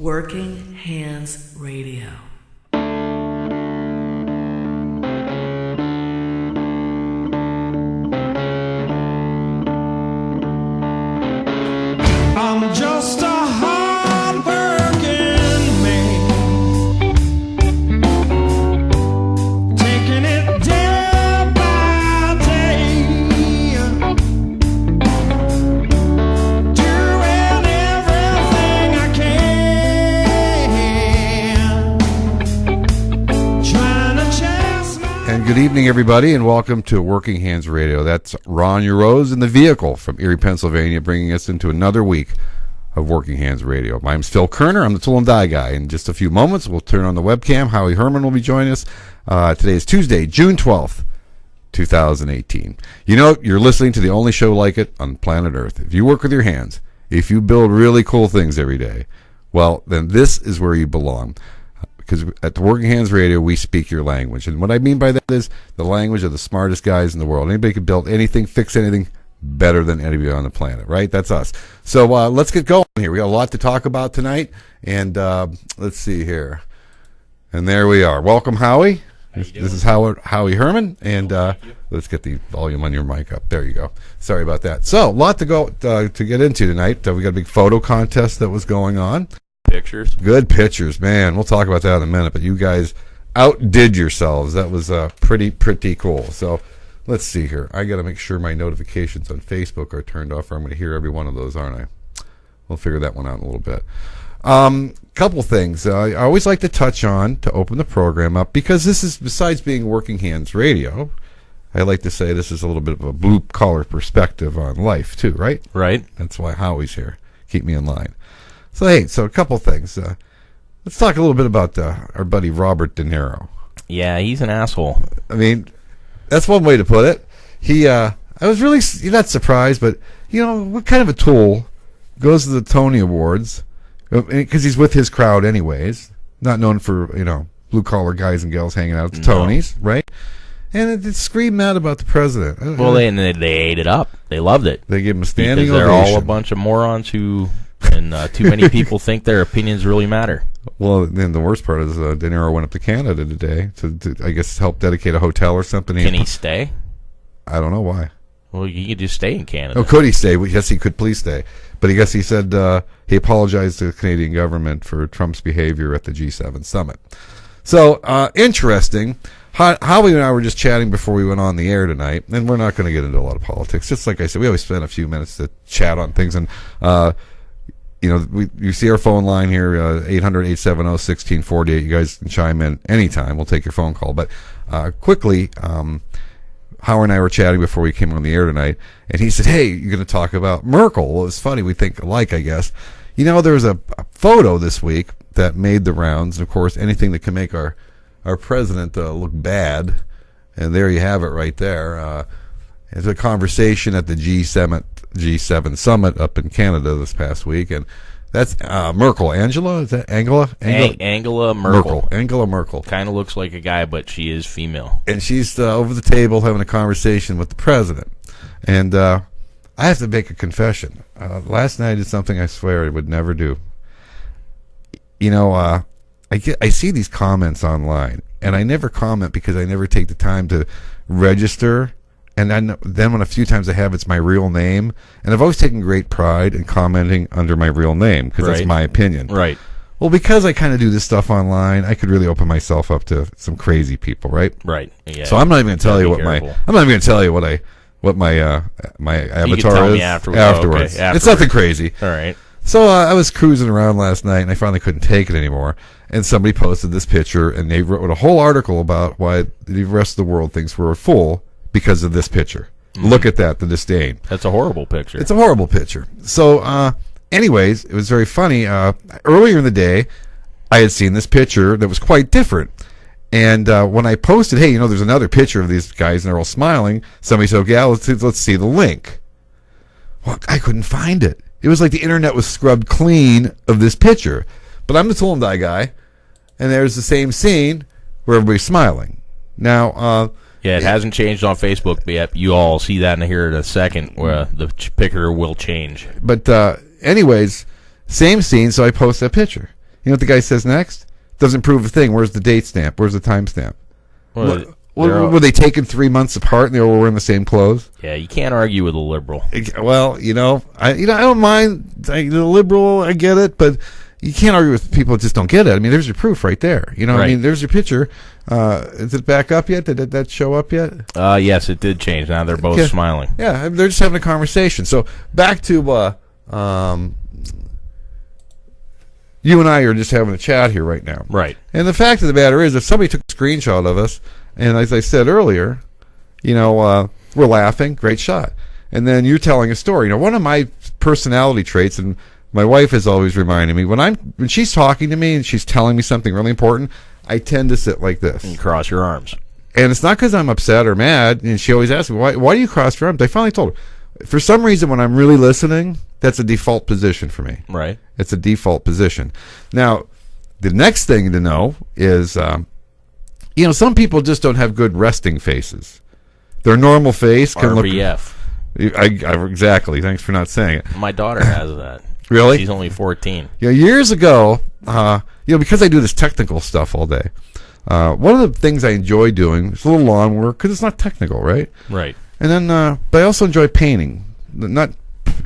Working Hands Radio. I'm just a hard-working man, taking it day by day, doing everything I can, trying to chase my... And good evening, everybody, and welcome to Working Hands Radio. That's Ron Uroz in the vehicle from Erie, Pennsylvania, bringing us into another week of Working Hands Radio. My name's Phil Kerner. I'm the Tool and Die Guy. In just a few moments, we'll turn on the webcam. Howie Herman will be joining us. Today is Tuesday, June 12th, 2018. You know, you're listening to the only show like it on planet Earth. If you work with your hands, if you build really cool things every day, well, then this is where you belong. Because at the Working Hands Radio, we speak your language. And what I mean by that is the language of the smartest guys in the world. Anybody can build anything, fix anything better than anybody on the planet, right? That's us. So let's get going here. We got a lot to talk about tonight. And let's see here. And there we are. Welcome, Howie. This is Howie Herman. And let's get the volume on your mic up. There you go. Sorry about that. So a lot to go to get into tonight. We got a big photo contest that was going on. Pictures. Good pictures, man. We'll talk about that in a minute, but you guys outdid yourselves. That was pretty cool. So let's see here. I got to make sure my notifications on Facebook are turned off, or I'm going to hear every one of those, aren't I? We'll figure that one out in a little bit. Couple things I always like to touch on to open the program up, because this is, besides being Working Hands Radio, I like to say this is a little bit of a blue-collar perspective on life, too, right? Right. That's why Howie's here. Keep me in line. So, hey, a couple things. Let's talk a little bit about our buddy Robert De Niro. Yeah, he's an asshole. I mean, that's one way to put it. I was really not surprised, but, you know, what kind of a tool goes to the Tony Awards, because he's with his crowd anyways, not known for, you know, blue-collar guys and gals hanging out at the Tonys, right? And it screamed mad about the president. Well, they ate it up. They loved it. They gave him a standing because they're ovation. all a bunch of morons who... And too many people think their opinions really matter. Well, then the worst part is De Niro went up to Canada today to I guess, help dedicate a hotel or something. Can he stay? I don't know why. Well, he could just stay in Canada. Oh, could he stay? Well, yes, he could please stay. But I guess he said he apologized to the Canadian government for Trump's behavior at the G7 summit. So, interesting. Howie and I were just chatting before we went on the air tonight, and we're not going to get into a lot of politics. Just like I said, we always spend a few minutes to chat on things, and you know, you see our phone line here, 800-870-1648. You guys can chime in anytime. We'll take your phone call. But quickly, Howard and I were chatting before we came on the air tonight, and he said, hey, you're going to talk about Merkel. Well, it's funny. We think alike, I guess. You know, there was a photo this week that made the rounds. And, of course, anything that can make our president look bad. And there you have it right there. It's a conversation at the G7 summit up in Canada this past week, and that's Merkel. Angela? Is that Angela? Angela Merkel. Angela Merkel. Kind of looks like a guy, but she is female. And she's over the table having a conversation with the president. And I have to make a confession. Last night I did something I swear I would never do. You know, I see these comments online, and I never comment because I never take the time to register. And then when a few times I have, it's my real name. And I've always taken great pride in commenting under my real name, because that's my opinion. Right. Well, because I kind of do this stuff online, I could really open myself up to some crazy people, right? Right. Yeah. So I'm not even going to tell you what my avatar is afterwards. Okay, it's nothing crazy. All right. So I was cruising around last night, and I finally couldn't take it anymore. And somebody posted this picture, and they wrote a whole article about why the rest of the world thinks we're a fool because of this picture. Look at that, the disdain. That's a horrible picture. It's a horrible picture. So, anyways, it was very funny. Earlier in the day, I had seen this picture that was quite different. And when I posted, hey, you know, there's another picture of these guys, and they're all smiling, somebody said, okay, let's see the link. Well, I couldn't find it. It was like the internet was scrubbed clean of this picture. But I'm the Tool and Die guy, and there's the same scene where everybody's smiling. Now, yeah, it hasn't changed on Facebook yet. You all see that in here in a second, where the picture will change. But anyways, same scene, so I post that picture. You know what the guy says next? Doesn't prove a thing. Where's the date stamp? Where's the time stamp? Were they taken 3 months apart and they were wearing the same clothes? Yeah, you can't argue with a liberal. Well, I don't mind the liberal. I get it, but you can't argue with people that just don't get it. I mean, there's your proof right there. I mean, there's your picture. Is it back up yet? Did that show up yet? Yes, it did change. Now they're both smiling. Yeah, they're just having a conversation. So back to you and I are just having a chat here right now. Right. And the fact of the matter is, if somebody took a screenshot of us, and as I said earlier, we're laughing, great shot. And then you're telling a story. One of my personality traits, and my wife has always reminded me, when she's talking to me and she's telling me something really important, I tend to sit like this. And cross your arms. And it's not because I'm upset or mad. And she always asks me, why do you cross your arms? I finally told her, for some reason, when I'm really listening, that's a default position for me. Right. It's a default position. Now, the next thing to know is, some people just don't have good resting faces. Their normal face can RBF. Exactly. Thanks for not saying it. My daughter has that. Really? She's only 14. Yeah, years ago, because I do this technical stuff all day, one of the things I enjoy doing is a little lawn work because it's not technical, right? Right. And then, but I also enjoy painting. I'm not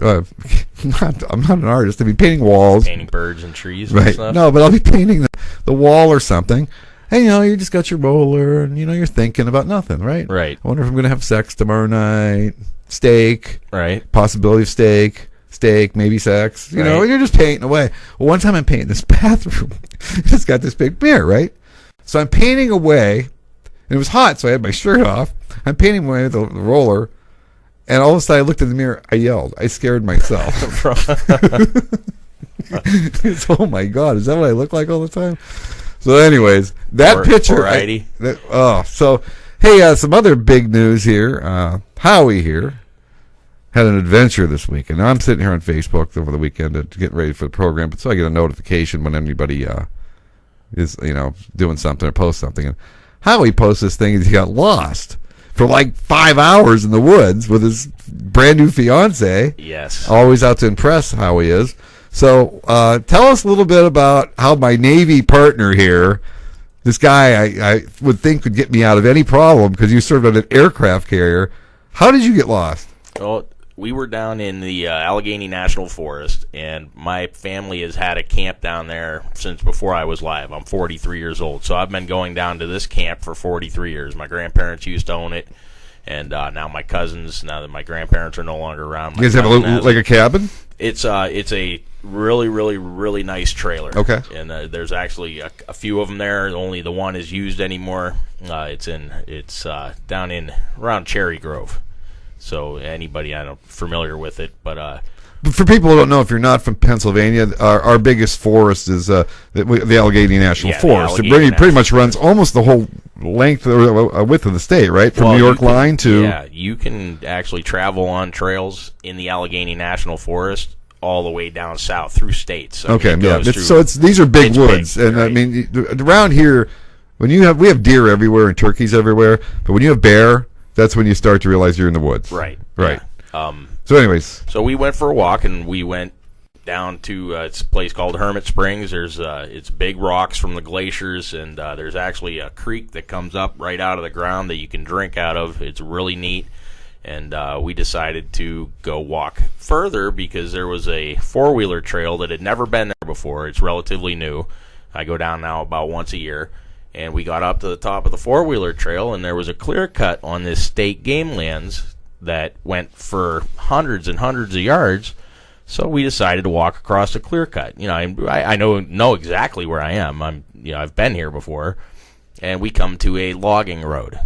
an artist. I'll be painting walls, painting birds and trees, right? And stuff. No, but I'll be painting the wall or something. And you just got your roller, and you're thinking about nothing, right? Right. I wonder if I'm going to have sex tomorrow night. Steak. Right. Possibility of steak, maybe sex. You're just painting away. Well, one time I'm painting this bathroom. It's got this big mirror, right? So I'm painting away, and it was hot, so I had my shirt off. I'm painting away with the roller, and all of a sudden I looked in the mirror. I yelled. I scared myself. Oh my God, is that what I look like all the time? So anyways, that picture. Some other big news here. Howie here had an adventure this weekend. Now, I'm sitting here on Facebook over the weekend to get ready for the program, but so I get a notification when anybody is doing something or posts something. And Howie posts this thing and he got lost for like 5 hours in the woods with his brand new fiance. Yes. Always out to impress, Howie is. So tell us a little bit about how my Navy partner here, this guy I would think could get me out of any problem because you served on an aircraft carrier. How did you get lost? Well, we were down in the Allegheny National Forest, and my family has had a camp down there since before I was live. I'm 43 years old, so I've been going down to this camp for 43 years. My grandparents used to own it, and now my cousins, now that my grandparents are no longer around. You guys have a cabin? It's a really, really, really nice trailer. Okay. And there's actually a few of them there. Only the one is used anymore. It's down in around Cherry Grove. So anybody familiar with it, but for people who don't know, if you're not from Pennsylvania, our biggest forest is the Allegheny National Forest. It pretty much runs almost the whole length or width of the state, right? From New York line to... Yeah, you can actually travel on trails in the Allegheny National Forest all the way down south through states. These are big woods. Big, and right? I mean, around here, we have deer everywhere and turkeys everywhere, but when you have bear, that's when you start to realize you're in the woods. Right. Right. Yeah. So anyways. So we went for a walk, and we went down to it's a place called Hermit Springs. There's it's big rocks from the glaciers, and there's actually a creek that comes up right out of the ground that you can drink out of. It's really neat. And we decided to go walk further because there was a four-wheeler trail that had never been there before. It's relatively new. I go down now about once a year. And we got up to the top of the four-wheeler trail, and there was a clear cut on this state game lands that went for hundreds and hundreds of yards. So we decided to walk across the clear cut. I know exactly where I am. I've been here before, and we come to a logging road.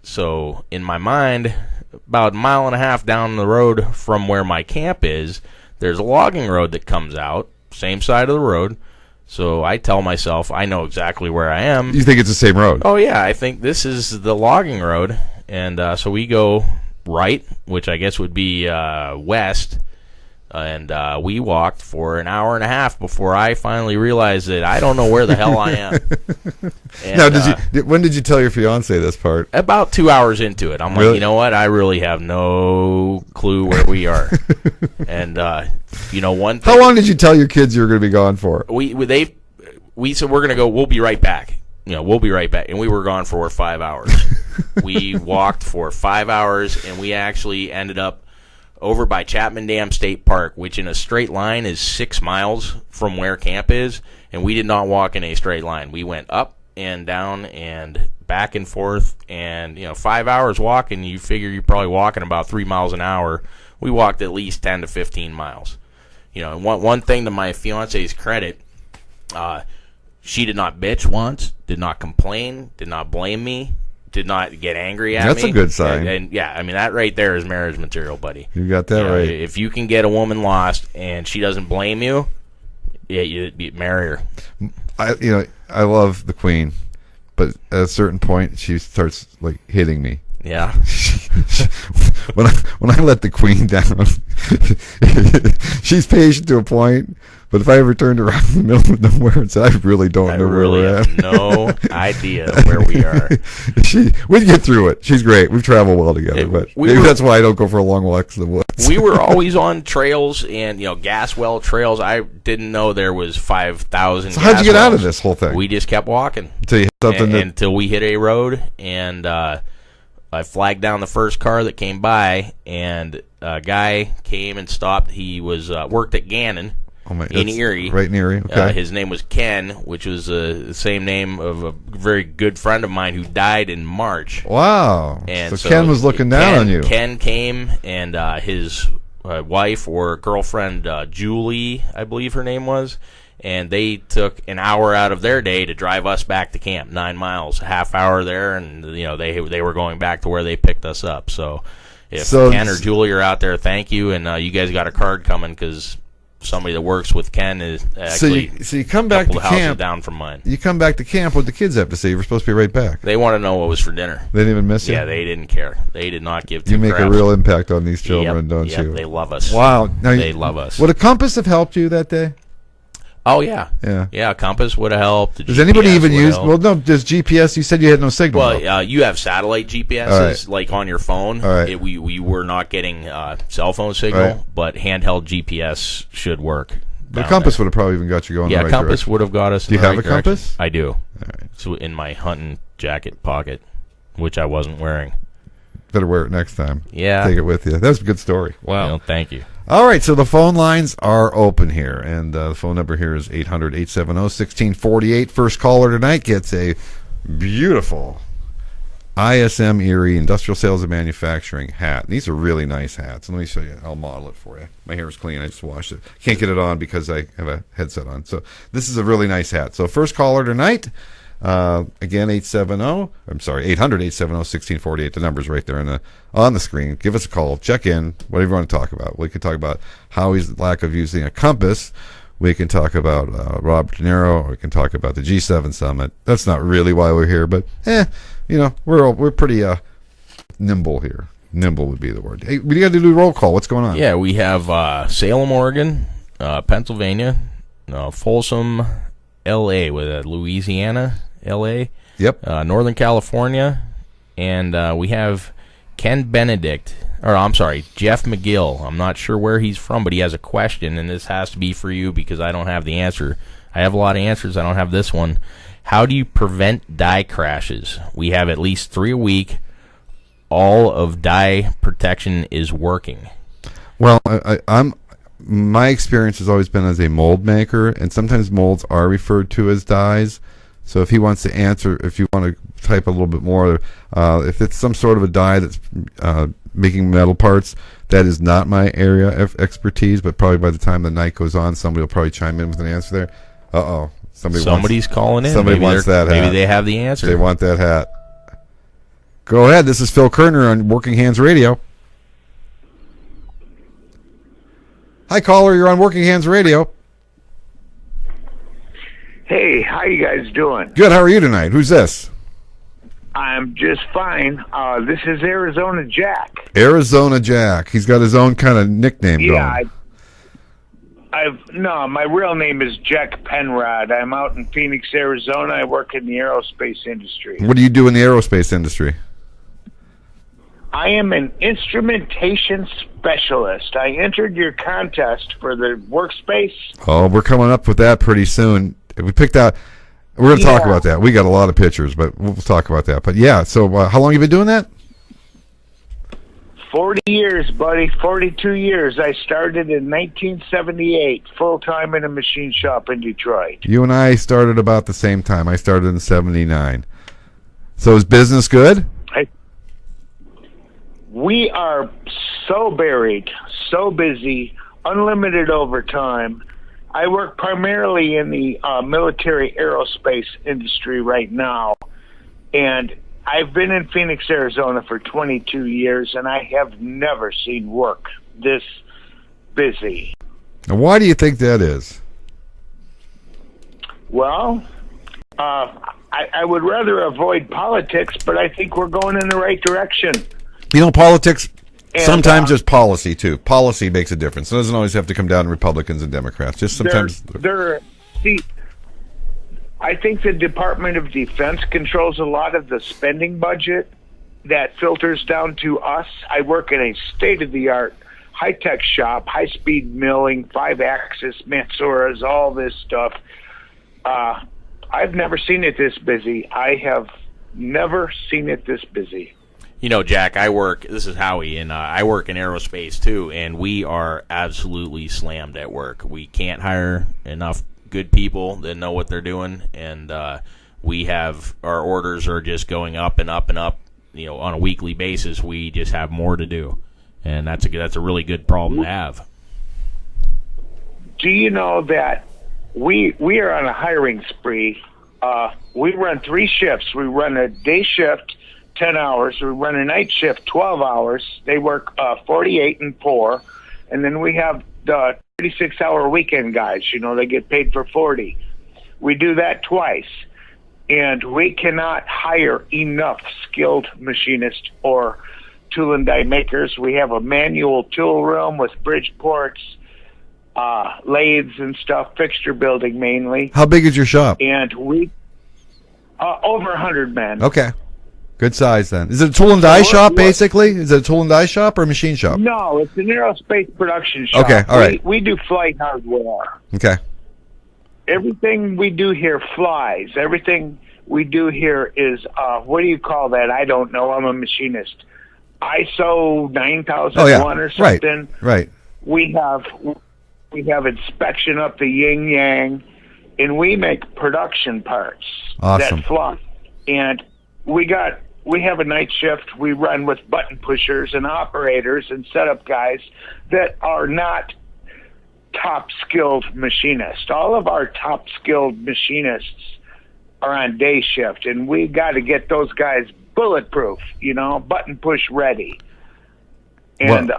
So in my mind, about a mile and a half down the road from where my camp is, there's a logging road that comes out, same side of the road. So I tell myself, I know exactly where I am. You think it's the same road? Oh, yeah, I think this is the logging road. And so we go right, which I guess would be west. And we walked for an hour and a half before I finally realized that I don't know where the hell I am. And, now, when did you tell your fiance this part? About 2 hours into it. I'm like, you know what? I really have no clue where we are. And one thing, how long did you tell your kids you were going to be gone for? we said we're going to go. We'll be right back. We'll be right back. And we were gone for 5 hours. We walked for 5 hours, and we actually ended up over by Chapman Dam State Park, which in a straight line is 6 miles from where camp is, and we did not walk in a straight line. We went up and down and back and forth, and 5 hours walking, you figure you're probably walking about 3 miles an hour. We walked at least 10 to 15 miles. And one thing to my fiance's credit, she did not bitch once, did not complain, did not blame me, did not get angry at me. That's a good sign. And I mean, that right there is marriage material, buddy. You got that right. If you can get a woman lost and she doesn't blame you, you marry her. I love the Queen, but at a certain point, she starts hitting me. Yeah. when I let the Queen down, she's patient to a point. But if I ever turned around in the middle of nowhere and said, I really don't know where we're at. I have no idea where we are. We'd get through it. She's great. We've traveled well together. But maybe that's why I don't go for long walks in the woods. We were always on trails and, gas well trails. I didn't know there was 5,000 So how'd you get out of this whole thing? We just kept walking. Until you hit something until we hit a road, and I flagged down the first car that came by, and a guy came and stopped. He was worked at Gannon. In Erie. Right in Erie, okay. His name was Ken, which was the same name of a very good friend of mine who died in March. Wow. And so Ken was looking down on you. Ken came, and his wife or girlfriend, Julie, I believe her name was, and they took an hour out of their day to drive us back to camp, 9 miles, a half hour there, and they were going back to where they picked us up. So if Ken or Julie are out there, thank you, and you guys got a card coming because somebody that works with Ken is actually so you come back to camp down from mine. You come back to camp. What the kids have to say? You were supposed to be right back. They want to know what was for dinner. They didn't even miss you. Yeah, they didn't care. They did not give two You make craps. a real impact on these children, don't you? They love us. Wow, they love us. Would a compass have helped you that day? Oh yeah, yeah. A compass would have helped. Does anybody even use? Well, no. Does GPS? You said you had no signal. Well, you have satellite GPSs like on your phone. All right. We were not getting cell phone signal, but handheld GPS should work. The compass would have probably even got you going. Yeah, the right compass direction. would have got us. Do you have a compass? I do. All right. It's in my hunting jacket pocket, which I wasn't wearing. Better wear it next time. Yeah, take it with you. That's a good story. Wow. Thank you. All right, so the phone lines are open here, and the phone number here is 800-870-1648. First caller tonight gets a beautiful ISM Erie Industrial Sales and Manufacturing hat. And these are really nice hats. And let me show you. I'll model it for you. My hair is clean. I just washed it. Can't get it on because I have a headset on. So this is a really nice hat. So first caller tonight, again, 800-870-1648. The number's right there on the screen. Give us a call. Check in. Whatever you want to talk about. We can talk about Howie's lack of using a compass. We can talk about Robert De Niro. Or we can talk about the G7 summit. That's not really why we're here, but we're pretty nimble here. Nimble would be the word. Hey, we got to do a roll call. What's going on? Yeah, we have Salem, Oregon, Pennsylvania, Folsom, L.A. with Louisiana, L.A. Yep. Northern California, and we have Jeff McGill. I'm not sure where he's from, but he has a question, and this has to be for you because I don't have the answer. I have a lot of answers. I don't have this one. How do you prevent die crashes? We have at least 3 a week. All of die protection is working. Well, my experience has always been as a mold maker, and sometimes molds are referred to as dies. So if he wants to answer, if you want to type a little bit more, if it's some sort of a die that's making metal parts, that is not my area of expertise, but probably by the time the night goes on, somebody will probably chime in with an answer there. Uh-oh. Somebody's calling in. Somebody wants that hat. Maybe they have the answer. They want that hat. Go ahead. This is Phil Kerner on Working Hands Radio. Hi, caller. You're on Working Hands Radio. Hey, how you guys doing? Good. How are you tonight? Who's this? I'm just fine. This is Arizona Jack. Arizona Jack. He's got his own kind of nickname going. My real name is Jack Penrod. I'm out in Phoenix, Arizona. I work in the aerospace industry. What do you do in the aerospace industry? I am an instrumentation specialist. I entered your contest for the workspace. Oh, we're coming up with that pretty soon. We picked out. We're going to talk Yeah. about that. We got a lot of pictures, but we'll talk about that. But yeah, so how long have you been doing that? 40 years, buddy. 42 years. I started in 1978, full-time in a machine shop in Detroit. You and I started about the same time. I started in '79. So is business good? We are so buried, so busy, unlimited overtime. I work primarily in the military aerospace industry right now, and I've been in Phoenix, Arizona for 22 years, and I have never seen work this busy. Now, why do you think that is? Well, I would rather avoid politics, but I think we're going in the right direction. You know, politics, And, sometimes there's policy, too. Policy makes a difference. It doesn't always have to come down to Republicans and Democrats. Just sometimes... I think the Department of Defense controls a lot of the spending budget that filters down to us. I work in a state-of-the-art high-tech shop, high-speed milling, 5-axis Matsuras, all this stuff. I've never seen it this busy. I have never seen it this busy. You know, Jack, this is Howie, and I work in aerospace, too, and we are absolutely slammed at work. We can't hire enough good people that know what they're doing, and we have, our orders are just going up and up and up, you know, on a weekly basis. We just have more to do, and that's a really good problem to have. Do you know that we are on a hiring spree? We run 3 shifts. We run a day shift, 10 hours. We run a night shift, 12 hours. They work 48 and 4. And then we have the 36-hour weekend guys. You know, they get paid for 40. We do that twice. And we cannot hire enough skilled machinists or tool and die makers. We have a manual tool room with bridge ports, lathes and stuff, fixture building mainly. How big is your shop? And we, over 100 men. Okay. Good size, then. Is it a tool and die shop, basically? Is it a tool and die shop or a machine shop? No, it's an aerospace production shop. Okay, all right. We do flight hardware. Okay. Everything we do here flies. Everything we do here is, what do you call that? I don't know. I'm a machinist. ISO 9001 or something. Right. We have inspection up the yin yang, and we make production parts Awesome. that fly. And we have a night shift. We run with button pushers and operators and setup guys that are not top skilled machinists. All of our top skilled machinists are on day shift, and we got to get those guys bulletproof, you know, button push ready. And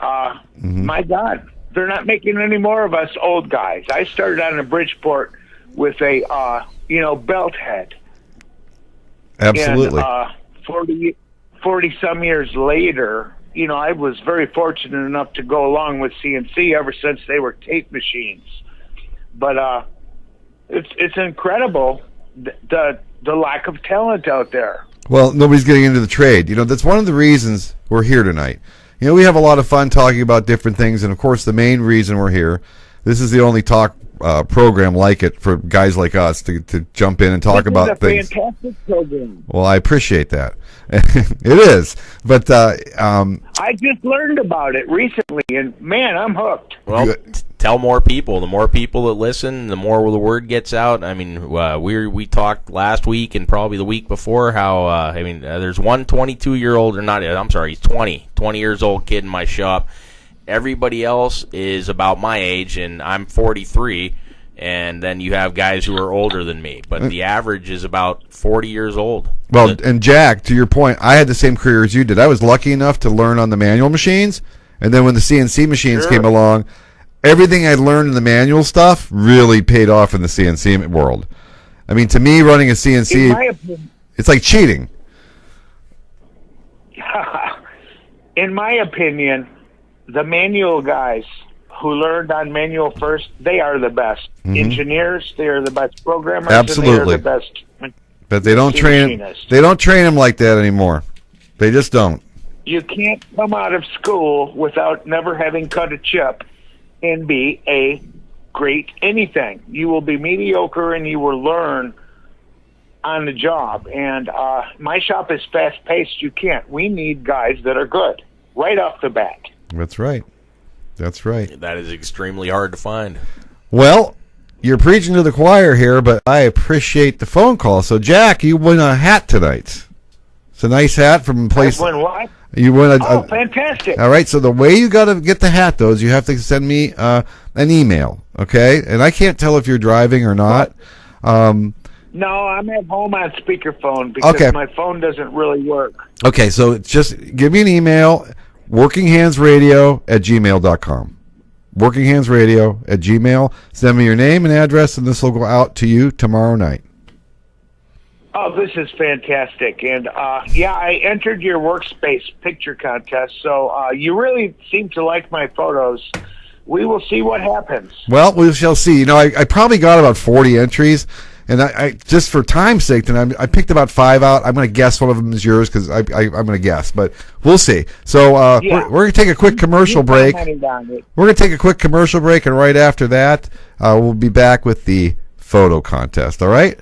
my God, they're not making any more of us old guys. I started on a Bridgeport with a belt head. Absolutely. And 40 some years later, you know, I was very fortunate enough to go along with CNC ever since they were tape machines. But it's incredible the lack of talent out there. Well, nobody's getting into the trade. You know, that's one of the reasons we're here tonight. You know, we have a lot of fun talking about different things, and of course, the main reason we're here, this is the only talk program like it for guys like us to jump in and talk about things. It's a fantastic program. Well, I appreciate that. It is, but I just learned about it recently, and man, I'm hooked. Well, tell more people. The more people that listen, the more the word gets out. I mean, we talked last week and probably the week before how there's one 22-year-old, or not. I'm sorry, he's 20 years old kid in my shop. Everybody else is about my age, and I'm 43. And then you have guys who are older than me, but the average is about 40 years old. Well, and Jack, to your point, I had the same career as you did. I was lucky enough to learn on the manual machines, and then when the CNC machines came along, everything I learned in the manual stuff really paid off in the CNC world. I mean, to me, running a CNC, it's like cheating. In my opinion, the manual guys who learned on manual first, they are the best. Engineers, they are the best programmers. Absolutely. And they are the best. But they don't train. They don't train them like that anymore. They just don't. You can't come out of school without never having cut a chip and be a great anything. You will be mediocre and you will learn on the job. And my shop is fast-paced. You can't. We need guys that are good right off the bat. That's right. That's right. That is extremely hard to find. Well, you're preaching to the choir here, but I appreciate the phone call. So, Jack, you win a hat tonight. It's a nice hat from a place. I win what? You win Oh, fantastic. All right, so the way you got to get the hat, though, is you have to send me an email, okay? And I can't tell if you're driving or not. No, I'm at home on speakerphone because my phone doesn't really work. Okay, so just give me an email, workinghandsradio@gmail.com. workinghandsradio@gmail. Send me your name and address, and this will go out to you tomorrow night. Oh, this is fantastic. And, I entered your workspace picture contest, so you really seem to like my photos. We will see what happens. Well, we shall see. You know, I probably got about 40 entries, and I just for time's sake, then I picked about 5 out. I'm going to guess one of them is yours because I'm going to guess, but we'll see. So we're going to take a quick commercial break. We're going to take a quick commercial break, and right after that, we'll be back with the photo contest. All right?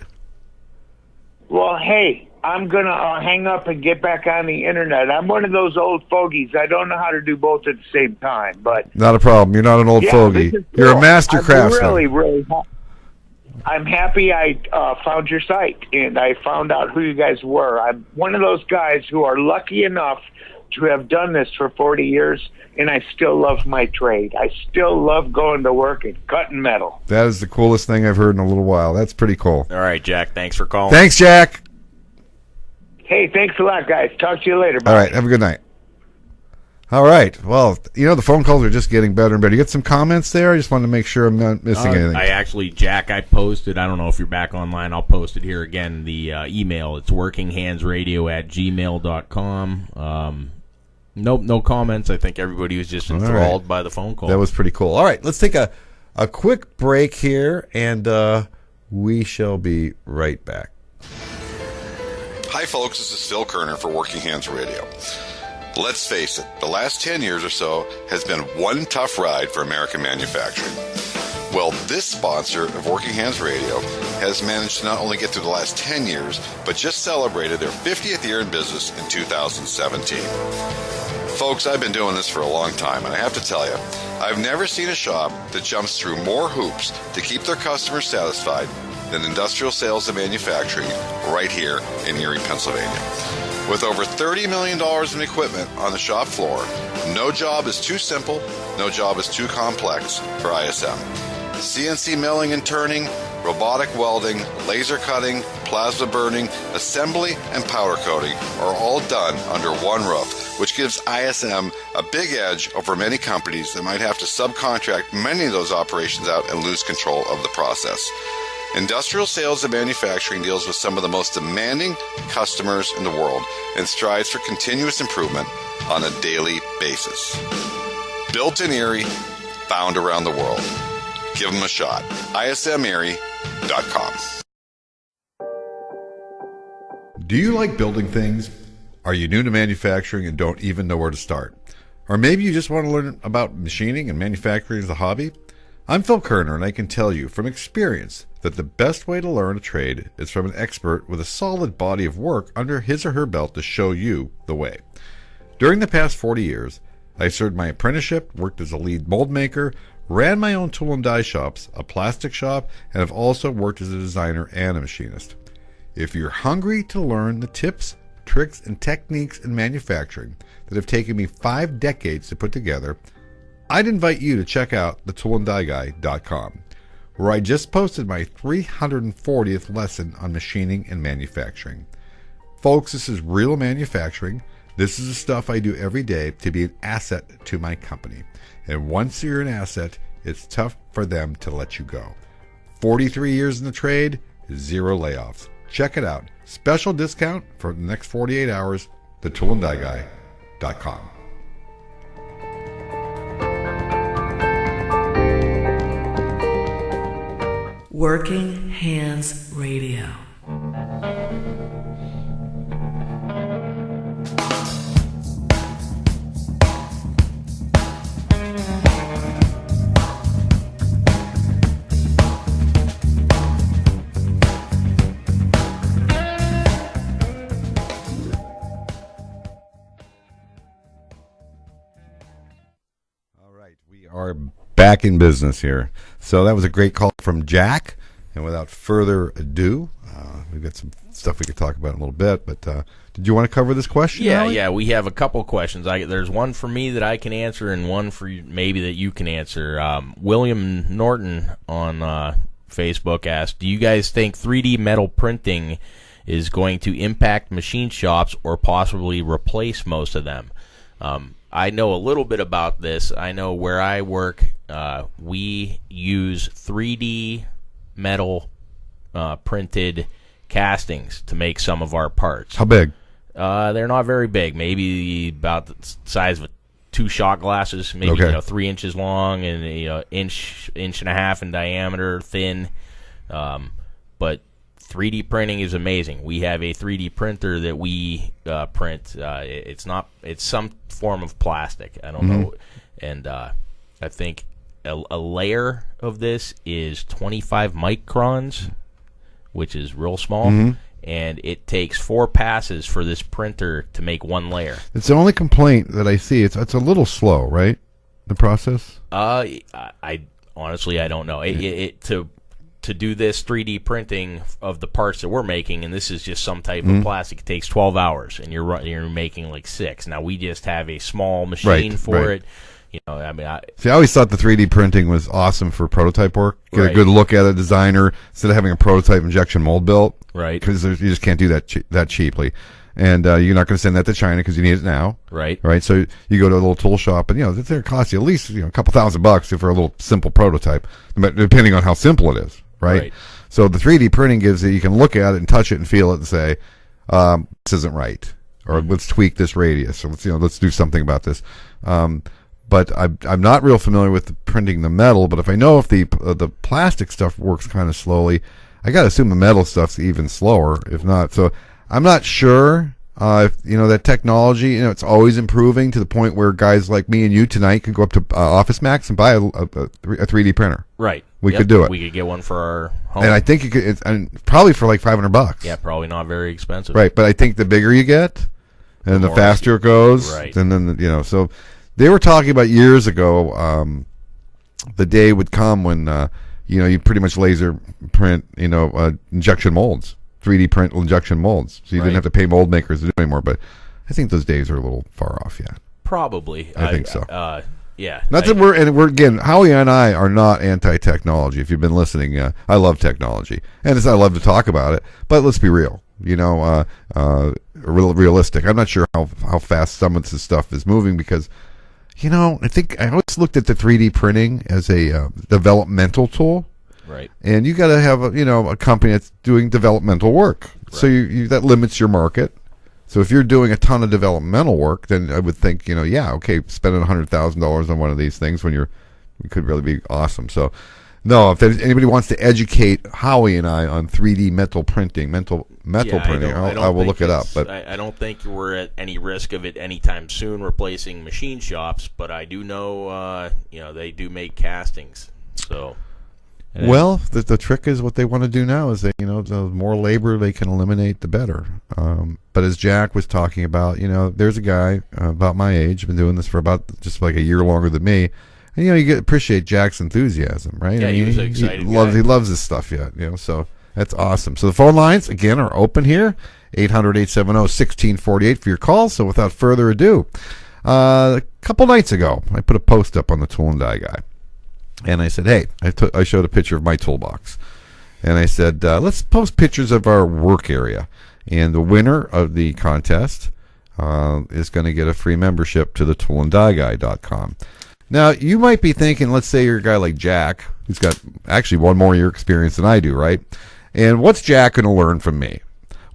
Well, hey, I'm going to hang up and get back on the Internet. I'm one of those old fogies. I don't know how to do both at the same time. But not a problem. You're not an old fogey. You're a master craftsman. I'm really I'm happy I found your site, and I found out who you guys were. I'm one of those guys who are lucky enough to have done this for 40 years, and I still love my trade. I still love going to work and cutting metal. That is the coolest thing I've heard in a little while. That's pretty cool. All right, Jack, thanks for calling. Thanks, Jack. Hey, thanks a lot, guys. Talk to you later. Bye. All right, have a good night. All right. Well, you know, the phone calls are just getting better and better. You get some comments there? I just wanted to make sure I'm not missing anything. Jack, I posted, I don't know if you're back online, I'll post it here again, the email. It's workinghandsradio@gmail.com. Nope, no comments. I think everybody was just enthralled by the phone call. That was pretty cool. All right, let's take a quick break here, and we shall be right back. Hi, folks. This is Phil Kerner for Working Hands Radio. Let's face it, the last 10 years or so has been one tough ride for American manufacturing. Well, this sponsor of Working Hands Radio has managed to not only get through the last 10 years, but just celebrated their 50th year in business in 2017. Folks, I've been doing this for a long time, and I have to tell you, I've never seen a shop that jumps through more hoops to keep their customers satisfied than Industrial Sales and Manufacturing right here in Erie, Pennsylvania. With over $30 million in equipment on the shop floor, no job is too simple, no job is too complex for ISM. CNC milling and turning, robotic welding, laser cutting, plasma burning, assembly, and powder coating are all done under one roof, which gives ISM a big edge over many companies that might have to subcontract many of those operations out and lose control of the process. Industrial Sales and Manufacturing deals with some of the most demanding customers in the world and strives for continuous improvement on a daily basis. Built in Erie, found around the world. Give them a shot. ISMErie.com. Do you like building things? Are you new to manufacturing and don't even know where to start? Or maybe you just want to learn about machining and manufacturing as a hobby? I'm Phil Kerner, and I can tell you from experience that the best way to learn a trade is from an expert with a solid body of work under his or her belt to show you the way. During the past 40 years, I served my apprenticeship, worked as a lead mold maker, ran my own tool and die shops, a plastic shop, and have also worked as a designer and a machinist. If you're hungry to learn the tips, tricks, and techniques in manufacturing that have taken me 5 decades to put together, I'd invite you to check out thetoolanddieguy.com, where I just posted my 340th lesson on machining and manufacturing. Folks, this is real manufacturing. This is the stuff I do every day to be an asset to my company. And once you're an asset, it's tough for them to let you go. 43 years in the trade, 0 layoffs. Check it out. Special discount for the next 48 hours, thetoolanddieguy.com. Working Hands Radio. back in business here. So that was a great call from Jack. And without further ado, we've got some stuff we could talk about in a little bit. But did you want to cover this question? Allie? Yeah. We have a couple questions. There's one for me that I can answer, and one for you, maybe that you can answer. William Norton on Facebook asked, "Do you guys think 3D metal printing is going to impact machine shops or possibly replace most of them?" I know a little bit about this. I know where I work, we use 3D metal printed castings to make some of our parts. How big? They're not very big. Maybe about the size of 2 shot glasses. Maybe 3 inches long and inch and a half in diameter, thin. But 3D printing is amazing. We have a 3D printer that we print. It's some form of plastic. I don't know, and I think a layer of this is 25 microns, which is real small, and it takes 4 passes for this printer to make 1 layer. It's the only complaint that I see. It's a little slow, right? The process. I honestly I don't know. To do this 3D printing of the parts that we're making, and this is just some type of plastic, it takes 12 hours, and you're making like 6. Now we just have a small machine for it. See, I always thought the 3D printing was awesome for prototype work. Get a good look at a designer instead of having a prototype injection mold built, right? Because you just can't do that cheaply, and you're not going to send that to China because you need it now, right? So you go to a little tool shop, and it's going to cost you at least a couple $1,000 for a little simple prototype, but depending on how simple it is, right? So the 3D printing gives you can look at it and touch it and feel it and say, this isn't right, or let's tweak this radius, or let's do something about this. But I'm not real familiar with printing the metal. But if I know if the plastic stuff works kind of slowly, I got to assume the metal stuff's even slower. If not, so I'm not sure. If that technology, it's always improving to the point where guys like me and you tonight can go up to Office Max and buy a 3D printer. Right. We could do it. We could get one for our home. And I think you could, and probably for like $500. Yeah, probably not very expensive. Right. But I think the bigger you get, and the faster it goes, right. And then so. They were talking about years ago. The day would come when you pretty much laser print injection molds, 3D print injection molds, so you didn't have to pay mold makers to do it anymore. But I think those days are a little far off yet. Probably, I think so. Yeah. Not that we're again. Howie and I are not anti-technology. If you've been listening, I love technology, and I love to talk about it. But let's be real. Realistic. I'm not sure how fast some of this stuff is moving because. I think I always looked at the 3D printing as a developmental tool, right? And you got to have a company that's doing developmental work. Right. So that limits your market. So if you're doing a ton of developmental work, then I would think spending $100,000 on one of these things when it could really be awesome. So no, if anybody wants to educate Howie and I on 3D metal printing, metal printing, I will look it up. But I don't think we're at any risk of it anytime soon replacing machine shops. But I do know, they do make castings. So, well, the trick is what they want to do now is the more labor they can eliminate, the better. But as Jack was talking about, there's a guy about my age, been doing this for about just like a year longer than me. And, you appreciate Jack's enthusiasm, right? Yeah, he was excited. He loves this stuff, so that's awesome. So the phone lines, again, are open here, 800-870-1648 for your calls. So without further ado, a couple nights ago, I put a post up on the Tool and Die Guy. And I said, hey, I showed a picture of my toolbox. And I said, let's post pictures of our work area. And the winner of the contest is going to get a free membership to the toolandieguy.com. Now, you might be thinking, let's say you're a guy like Jack, who's got actually one more year experience than I do, right? And what's Jack going to learn from me?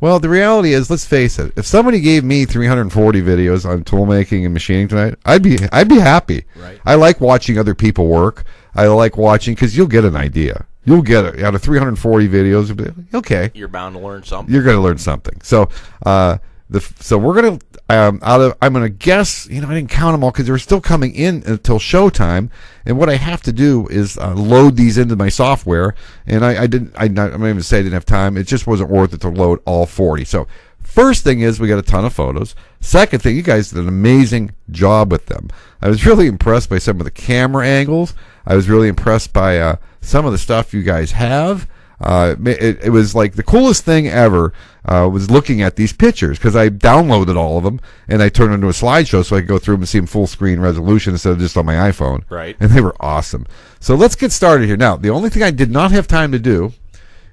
Well, the reality is, let's face it, if somebody gave me 340 videos on tool making and machining tonight, I'd be happy. Right. I like watching other people work. I like watching, because you'll get an idea. You'll get it. Out of 340 videos, okay. You're bound to learn something. You're going to learn something. So, so we're going to, I'm going to guess, I didn't count them all because they were still coming in until showtime. And what I have to do is load these into my software. And I'm not even say I didn't have time. It just wasn't worth it to load all 40. So first thing is we got a ton of photos. Second thing, you guys did an amazing job with them. I was really impressed by some of the camera angles. I was really impressed by some of the stuff you guys have. It was like the coolest thing ever was looking at these pictures, because I downloaded all of them and I turned them into a slideshow so I could go through them and see them full screen resolution instead of just on my iPhone. Right. And they were awesome. So let's get started here. Now, the only thing I did not have time to do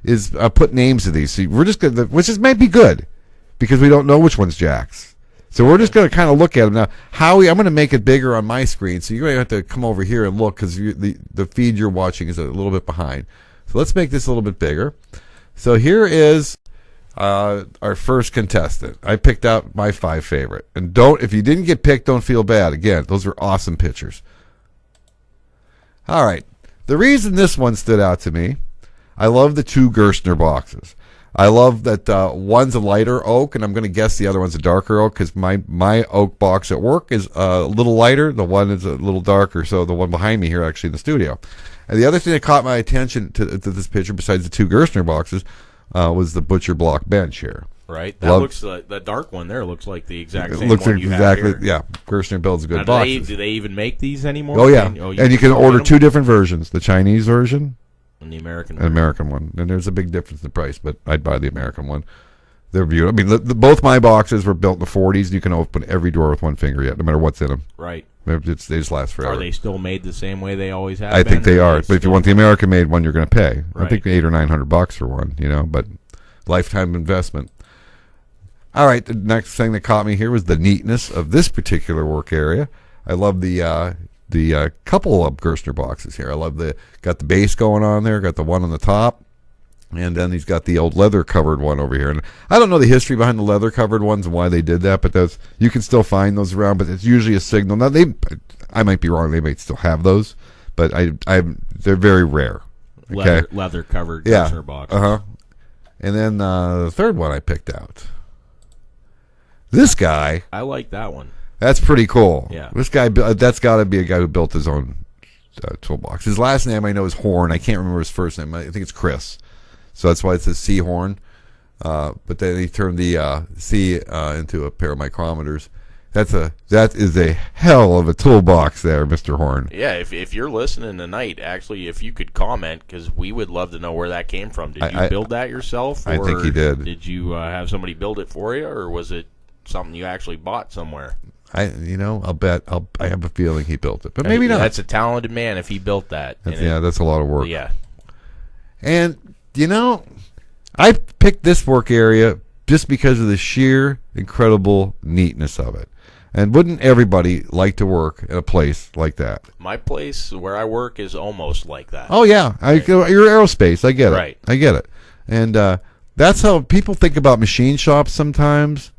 is put names to these. So we're just going to, which is might be good, because we don't know which one's Jack's. So we're just going to kind of look at them now. Howie, I'm going to make it bigger on my screen, so you're going to have to come over here and look, because the feed you're watching is a little bit behind. So let's make this a little bit bigger. So here is our first contestant. I picked out my 5 favorite. And if you didn't get picked, don't feel bad. Again, those are awesome pictures. All right. The reason this one stood out to me, I love the 2 Gerstner boxes. I love that one's a lighter oak, and I'm going to guess the other one's a darker oak, because my oak box at work is a little lighter. The one is a little darker, so the one behind me here actually in the studio. And the other thing that caught my attention to this picture, besides the 2 Gerstner boxes, was the butcher block bench here. Right. That looks like the dark one there looks like the exact same one you exactly, have here. yeah. Gerstner builds good now, boxes. Do they even make these anymore? Oh, yeah. And you can order 2 different versions, the Chinese version and the American one. And there's a big difference in the price, but I'd buy the American one. They're beautiful. I mean, both my boxes were built in the 40s. You can open every door with one finger yet, no matter what's in them. Right. They just last forever. Are they still made the same way they always have I been? think they are. But if you want the American-made one, you're going to pay. Right. I think $800 or $900 for one, but lifetime investment. All right, the next thing that caught me here was the neatness of this particular work area. I love the couple of Gerstner boxes here. I love got the base going on there, got the one on the top, and then he's got the old leather-covered one over here. And I don't know the history behind the leather-covered ones and why they did that, but you can still find those around, but it's usually a signal. Now, I might be wrong. They might still have those, but they're very rare. Okay? Leather-covered Gerstner boxes. Uh-huh. And then the third one I picked out. This guy. I like that one. That's pretty cool. Yeah. This guy, that's got to be a guy who built his own toolbox. His last name I know is Horn. I can't remember his first name. I think it's Chris. So that's why it says Seahorn. But then he turned the C into a pair of micrometers. That is a hell of a toolbox there, Mr. Horn. Yeah, if you're listening tonight, actually, if you could comment, because we would love to know where that came from. Did you build that yourself? I think he did. Did you have somebody build it for you, or was it something you actually bought somewhere? I'll bet. I have a feeling he built it, but maybe not. That's a talented man if he built that. That's a lot of work. Yeah. And, I picked this work area just because of the sheer incredible neatness of it. And wouldn't everybody like to work at a place like that? My place where I work is almost like that. Oh, yeah. You're aerospace. I get it. Right. I get it. And that's how people think about machine shops sometimes.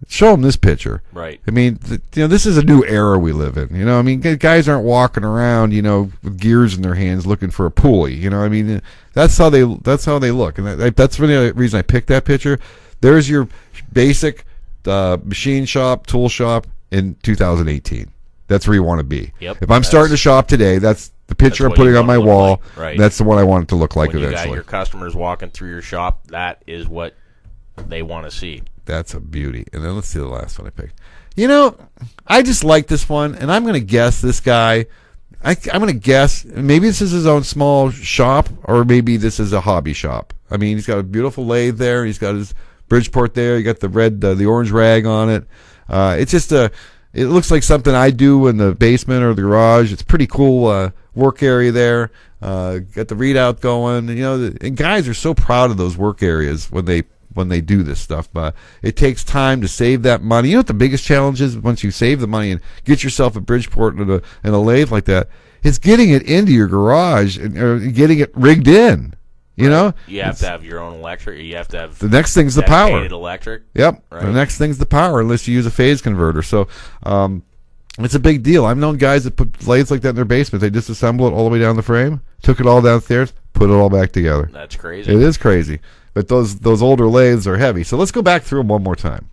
Show them this picture. Right. I mean, this is a new era we live in. I mean, guys aren't walking around, with gears in their hands looking for a pulley. I mean, that's how they look, and that's really the reason I picked that picture. There's your basic machine shop, tool shop in 2018. That's where you want to be. Yep. If I'm starting to shop today, that's the picture I'm putting on my wall. Like. Right. That's the one I want it to look like when eventually. You got your customers walking through your shop, that is what they want to see. That's a beauty. And then let's see the last one I picked. I just like this one, and I'm going to guess this guy. I'm going to guess maybe this is his own small shop, or maybe this is a hobby shop. I mean, he's got a beautiful lathe there. He's got his Bridgeport there. You got the orange rag on it. It's just it looks like something I do in the basement or the garage. It's pretty cool work area there. Got the readout going. And guys are so proud of those work areas when they do this stuff. But it takes time to save that money. What the biggest challenge is once you save the money and get yourself a Bridgeport and a lathe like that, it's getting it into your garage and getting it rigged in. You have to have your own electric. You have to have the next thing's the power. Electric. Yep. Right. The next thing's the power, unless you use a phase converter. So it's a big deal. I've known guys that put lathes like that in their basement. They disassemble it all the way down the frame, took it all downstairs, put it all back together. That's crazy. It is crazy. But those older lathes are heavy. So let's go back through them one more time.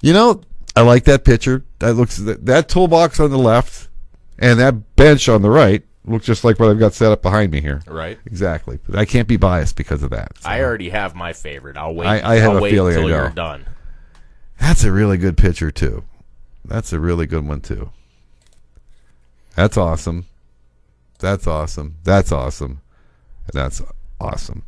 I like that picture. That toolbox on the left and that bench on the right looks just like what I've got set up behind me here. Right. Exactly. But I can't be biased because of that. So. I already have my favorite. I'll wait. I have I'll a wait feeling until I know. you're done. That's a really good picture too. That's a really good one too. That's awesome. That's awesome. That's awesome. That's awesome.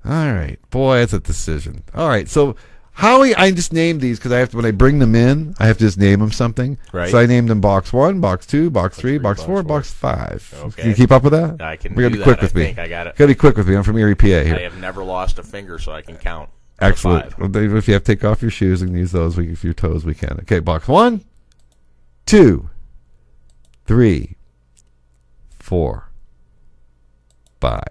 All right. Boy, that's a decision. All right. So, Howie, I just named these because I have to, when I bring them in, I have to just name them something. Right. So I named them Box 1, Box 2, Box 3, Box 4, Box 5. Okay. Can you keep up with that? I can We gotta do be quick that. with I me. think I got it. Gotta be quick with me. I'm from Erie, PA here. I have never lost a finger, so I can count. Excellent. 5. Well, if you have to take off your shoes and use those with your toes, we can. Okay, Box 1, 2, 3, 4, 5.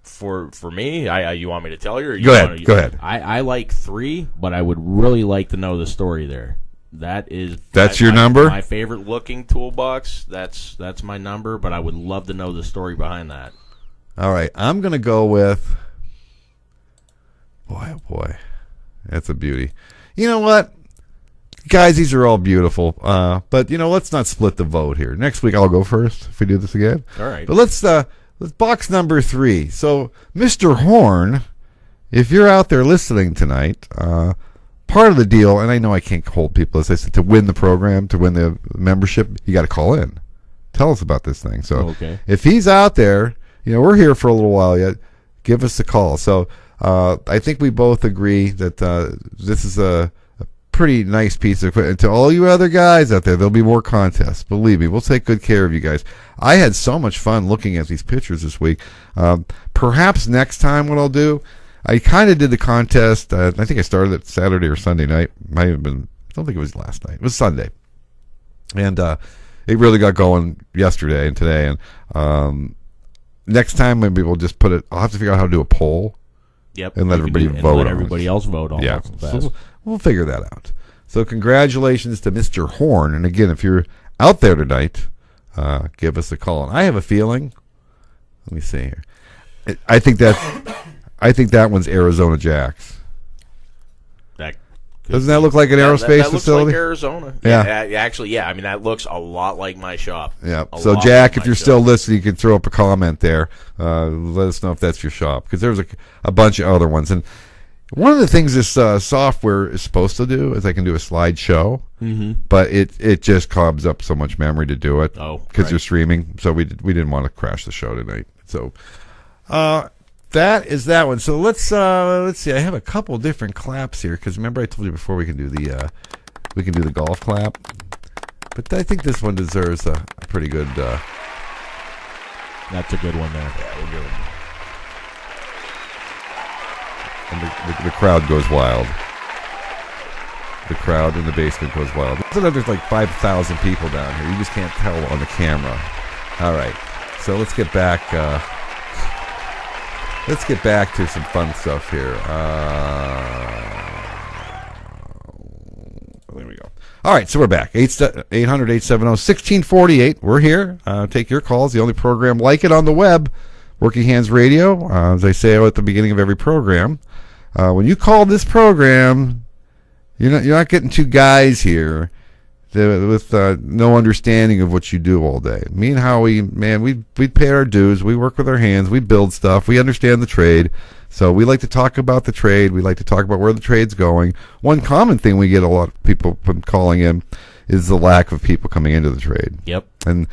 For me, you want me to tell you? Or you Go ahead. want to, Go ahead. I like 3, but I would really like to know the story there. That's your number? My favorite looking toolbox. That's my number, but I would love to know the story behind that. All right, I'm going to go with, boy, oh boy, that's a beauty. You know what? Guys, these are all beautiful, but, let's not split the vote here. Next week I'll go first if we do this again. All right. But let's box number 3. So, Mr. Horn, if you're out there listening tonight, part of the deal, and I know I can't hold people, as I said, to win the program, to win the membership, you got to call in. Tell us about this thing. So, Okay. if he's out there, we're here for a little while yet, give us a call. So, I think we both agree that this is a pretty nice piece of equipment. To all you other guys out there, there'll be more contests. Believe me, we'll take good care of you guys. I had so much fun looking at these pictures this week. Perhaps next time what I'll do, I kind of did the contest. I think I started it Saturday or Sunday night. Might have been, I don't think it was last night. It was Sunday. And it really got going yesterday and today. And next time maybe we'll just put it, I'll have to figure out how to do a poll. Yep. And let everybody vote Let on everybody it. else vote on Yeah, what's the so best. we'll figure that out. So congratulations to Mr. Horn. And again, if you're out there tonight, give us a call. And I have a feeling, let me see here. I think that one's Arizona Jacks. Doesn't that look like an aerospace that looks facility? like Arizona. Yeah. Actually, yeah. I mean, that looks a lot like my shop. Yeah. A So lot Jack, like if my you're shop. still listening, you can throw up a comment there. Let us know if that's your shop, because there's a bunch of other ones. And one of the things this software is supposed to do is I can do a slideshow, but it just clogs up so much memory to do it. Oh, because right. you're streaming. So we didn't want to crash the show tonight. So that is that one. So let's see. I have a couple different claps here, because remember I told you before we can do the golf clap, but I think this one deserves a pretty good. That's a good one there. Yeah, we'll do it. And the crowd goes wild. The crowd in the basement goes wild. There's like 5,000 people down here. You just can't tell on the camera. All right, so let's get back. Let's get back to some fun stuff here. There we go. All right, so we're back. 800-870-1648. We're here. Take your calls. The only program like it on the web, Working Hands Radio. As I say at the beginning of every program, when you call this program, you're not getting two guys here with no understanding of what you do all day. Me and Howie, man, we pay our dues. We work with our hands. We build stuff. We understand the trade. So we like to talk about the trade. We like to talk about where the trade's going. One common thing we get a lot of people from calling in is the lack of people coming into the trade. Yep. And,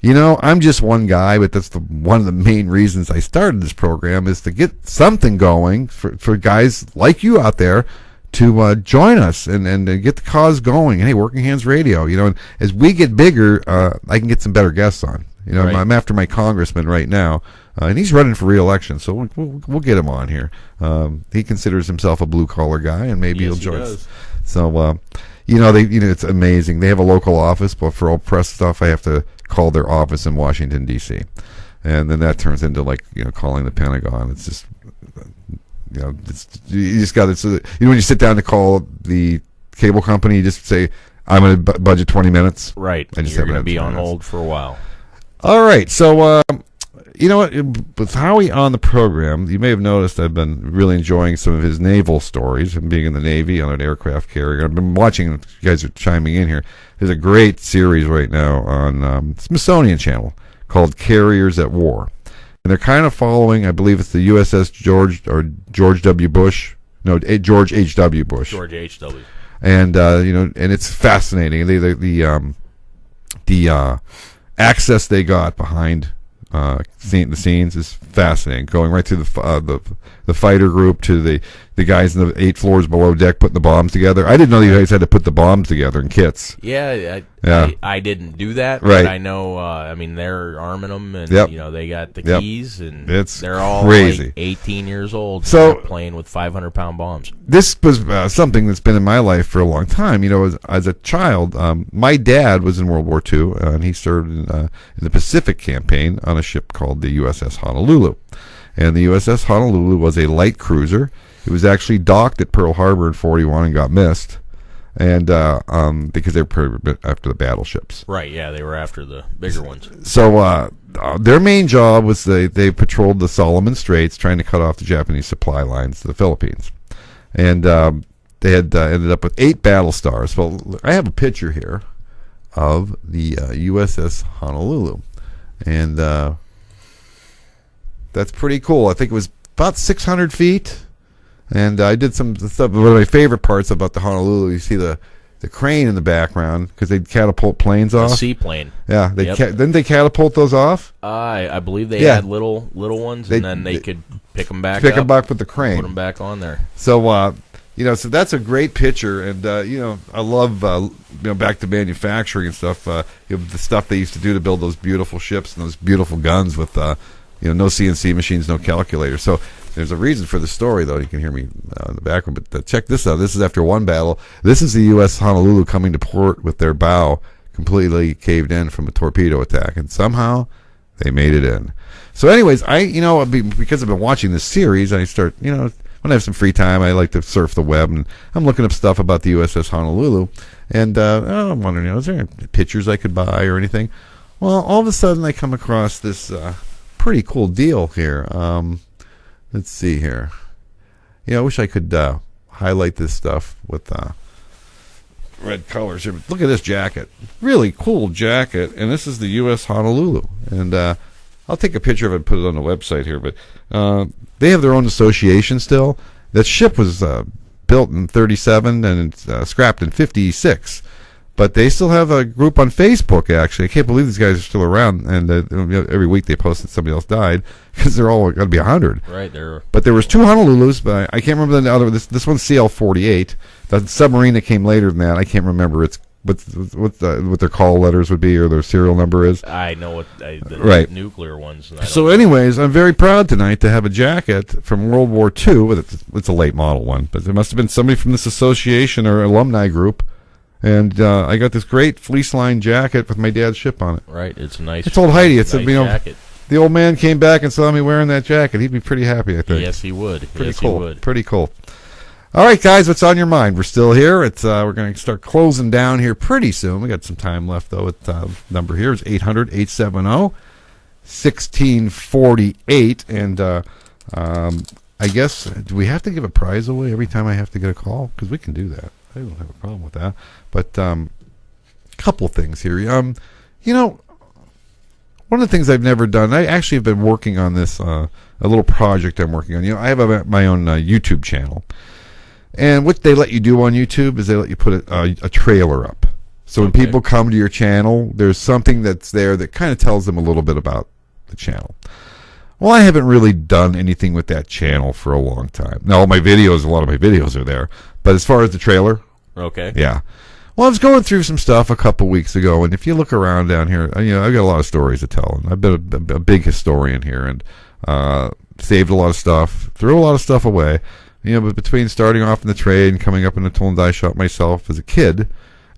I'm just one guy, but that's one of the main reasons I started this program, is to get something going for guys like you out there to join us and get the cause going. Hey, Working Hands Radio, and as we get bigger, I can get some better guests on. Right. I'm after my congressman right now, and he's running for re-election, so we'll get him on here. He considers himself a blue-collar guy, and maybe Yes, he'll join he us. does. So, it's amazing. They have a local office, but for all press stuff, I have to call their office in Washington, D.C., and then that turns into calling the Pentagon. It's just you just got to. When you sit down to call the cable company, you just say, "I'm going to budget 20 minutes." Right. I just You're have going to it be at on 20 minutes. hold for a while. All right, so you know what? With Howie on the program, you may have noticed I've been really enjoying some of his naval stories and being in the Navy on an aircraft carrier. I've been watching. You guys are chiming in here. There's a great series right now on Smithsonian Channel called "Carriers at War." And they're kind of following, I believe it's the USS George W. Bush. No, George H.W. Bush. George H.W. And and it's fascinating. The access they got behind the scenes is fascinating. Going right through the fighter group to the guys in the 8 floors below deck putting the bombs together. I didn't know you guys had to put the bombs together in kits. Yeah, Yeah. I didn't do that, Right. but I know. I mean, they're arming them, and Yep. they got the Yep. keys, and It's they're all crazy. like 18 years old. So- and they're playing with 500-pound bombs. This was something that's been in my life for a long time. As a child, my dad was in World War II, and he served in the Pacific campaign on a ship called the USS Honolulu. And the USS Honolulu was a light cruiser. It was actually docked at Pearl Harbor in 41 and got missed, and because they were after the battleships. Right? Yeah, they were after the bigger ones. So their main job was they patrolled the Solomon Straits, trying to cut off the Japanese supply lines to the Philippines, and they had ended up with 8 battle stars. Well, I have a picture here of the USS Honolulu, and that's pretty cool. I think it was about 600 feet, and I did some stuff. One of my favorite parts about the Honolulu, you see the crane in the background because they'd catapult planes A off. seaplane. Yeah, Yep. didn't they catapult those off? I believe they Yeah. had little ones, and then they could pick them back Pick up, them back with the put crane. them back on there. So, so that's a great picture, and I love back to manufacturing and stuff. The stuff they used to do to build those beautiful ships and those beautiful guns with no CNC machines, no calculators. So there's a reason for the story, though. You can hear me in the background, but check this out. This is after one battle. This is the U.S. Honolulu coming to port with their bow completely caved in from a torpedo attack, and somehow they made it in. So, anyways, because I've been watching this series, I start, when I have some free time, I like to surf the web, and I'm looking up stuff about the USS Honolulu, and I'm wondering, is there any pictures I could buy or anything? Well, all of a sudden, I come across this pretty cool deal here. Let's see here. I wish I could highlight this stuff with red colors here. But look at this jacket. Really cool jacket. And this is the U.S. Honolulu. And I'll take a picture of it and put it on the website here. But they have their own association still. That ship was built in 37 and it's scrapped in 56. But they still have a group on Facebook, actually. I can't believe these guys are still around. And every week they post that somebody else died because they're all going to be 100. Right there. But there was 2 Honolulus, but I can't remember the other. This one's CL-48. The submarine that came later than that, I can't remember. It's what their call letters would be or their serial number is. I know what the Right. nuclear ones. So, anyways, I'm very proud tonight to have a jacket from World War II. It's a late model one, but there must have been somebody from this association or alumni group. And I got this great fleece-lined jacket with my dad's ship on it. Right, it's a nice. I told Heidi, nice jacket. the old man came back and saw me wearing that jacket. He'd be pretty happy, I think. Yes, he would. Pretty yes, cool. he would. Pretty cool. All right, guys, what's on your mind? We're still here. We're going to start closing down here pretty soon. We got some time left, though. Number here is 800-870-1648. And I guess, do we have to give a prize away every time I have to get a call? Because we can do that. I don't have a problem with that. But couple things here. One of the things I've never done, I actually have been working on this, a little project I'm working on. I have my own YouTube channel. And what they let you do on YouTube is they let you put a trailer up. So when people come to your channel, there's something that's there that kind of tells them a little bit about the channel. Well, I haven't really done anything with that channel for a long time. Now, a lot of my videos are there. But as far as the trailer, Okay. yeah. Well, I was going through some stuff a couple weeks ago, and if you look around down here, I've got a lot of stories to tell. And I've been a big historian here, and saved a lot of stuff, threw a lot of stuff away. But between starting off in the trade and coming up in the tool and die shop myself as a kid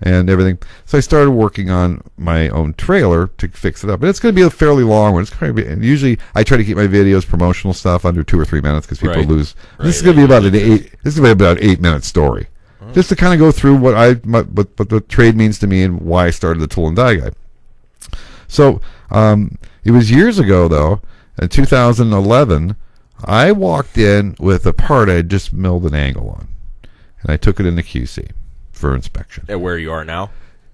and everything, so I started working on my own trailer to fix it up. And it's going to be a fairly long one. It's going to be, and usually I try to keep my videos, promotional stuff, under 2 or 3 minutes because people lose. Right. This is going to be about an 8-minute story, just to kind of go through what the trade means to me and why I started the Tool and Die Guy. So it was years ago, though, in 2011. I walked in with a part I had just milled an angle on, and I took it into QC for inspection. At where you are now?